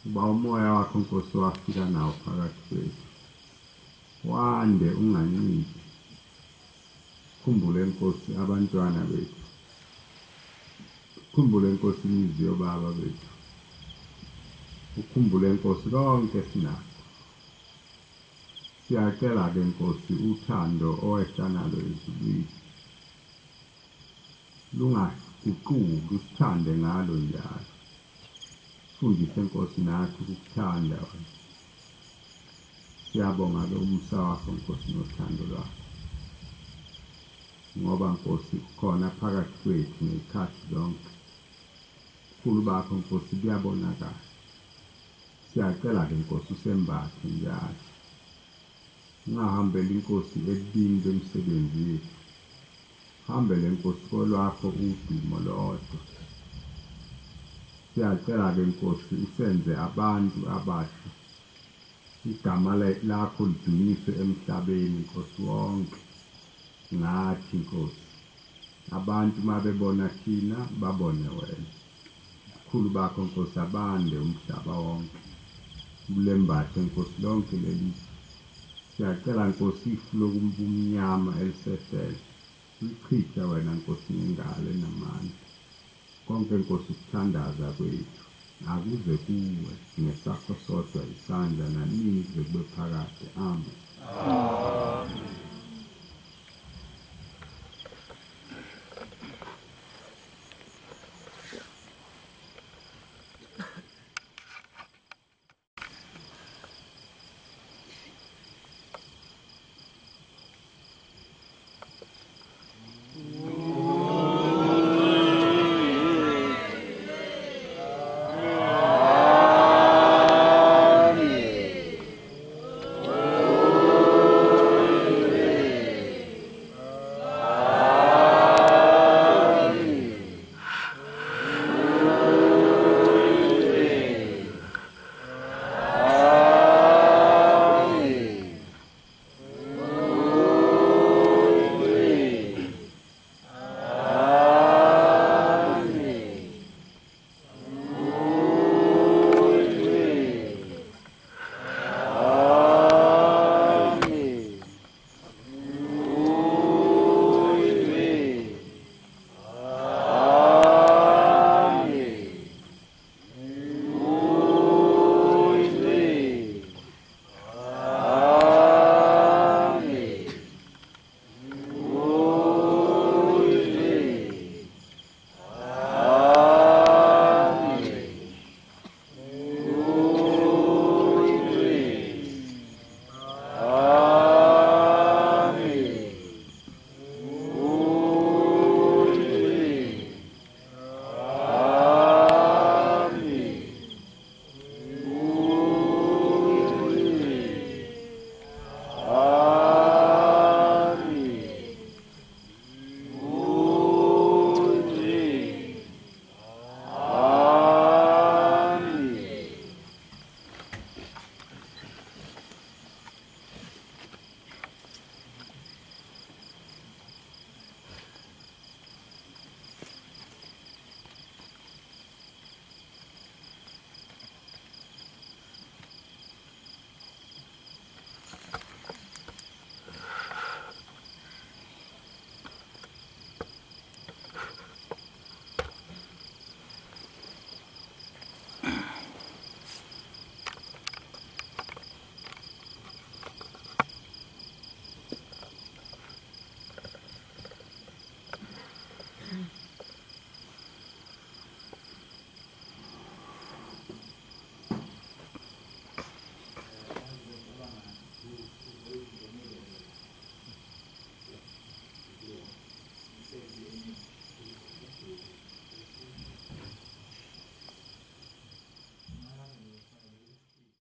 uba umoya wakho Nkosi wafika nawo phakathi kwethu wande unganciphi. Khumbule Nkosi abantwana bethu, ukhumbule Nkosi imizi yobaba bethu, ukhumbule Nkosi konke sinakho. Siyacela-ke Nkosi uthando owehla nalo ezulwini lungaguquki, usithande ngalo njalo. Sifundise Nkosi nathi ukukuthanda wena. Siyabonga lo umsa wakho Nkosi nothando lwakho, ngoba Nkosi khona phakathi kwethu ngezikhathi zonke. Ubukhulu bakho Nkosi buyabonakala. Siyacela-ke Nkosi usembathe njalo. Ungahambeli Nkosi ekubini bemsebenzi yethu. Hambele Nkosi kolwakho udumo lodwa. Siyacela-ke Nkosi usenze abantu abasha. Igama lakho lidunyiswe emhlabeni Nkosi wonke. Ngathi Nkosi abantu mabebona thina babone wena. Ubukhulu bakho Nkosi abande umhlaba wonke. Ulembathe Nkosi lonke leli. Siyacela Nkosi ifu lokumnyama elisehlele lichitha wena Nkosi ngengalo namandla. Konke Nkosi ukuthandaza kwethu akuze kuwe ngesakho sodwa isandla nanini kuze kube phakade. Amen.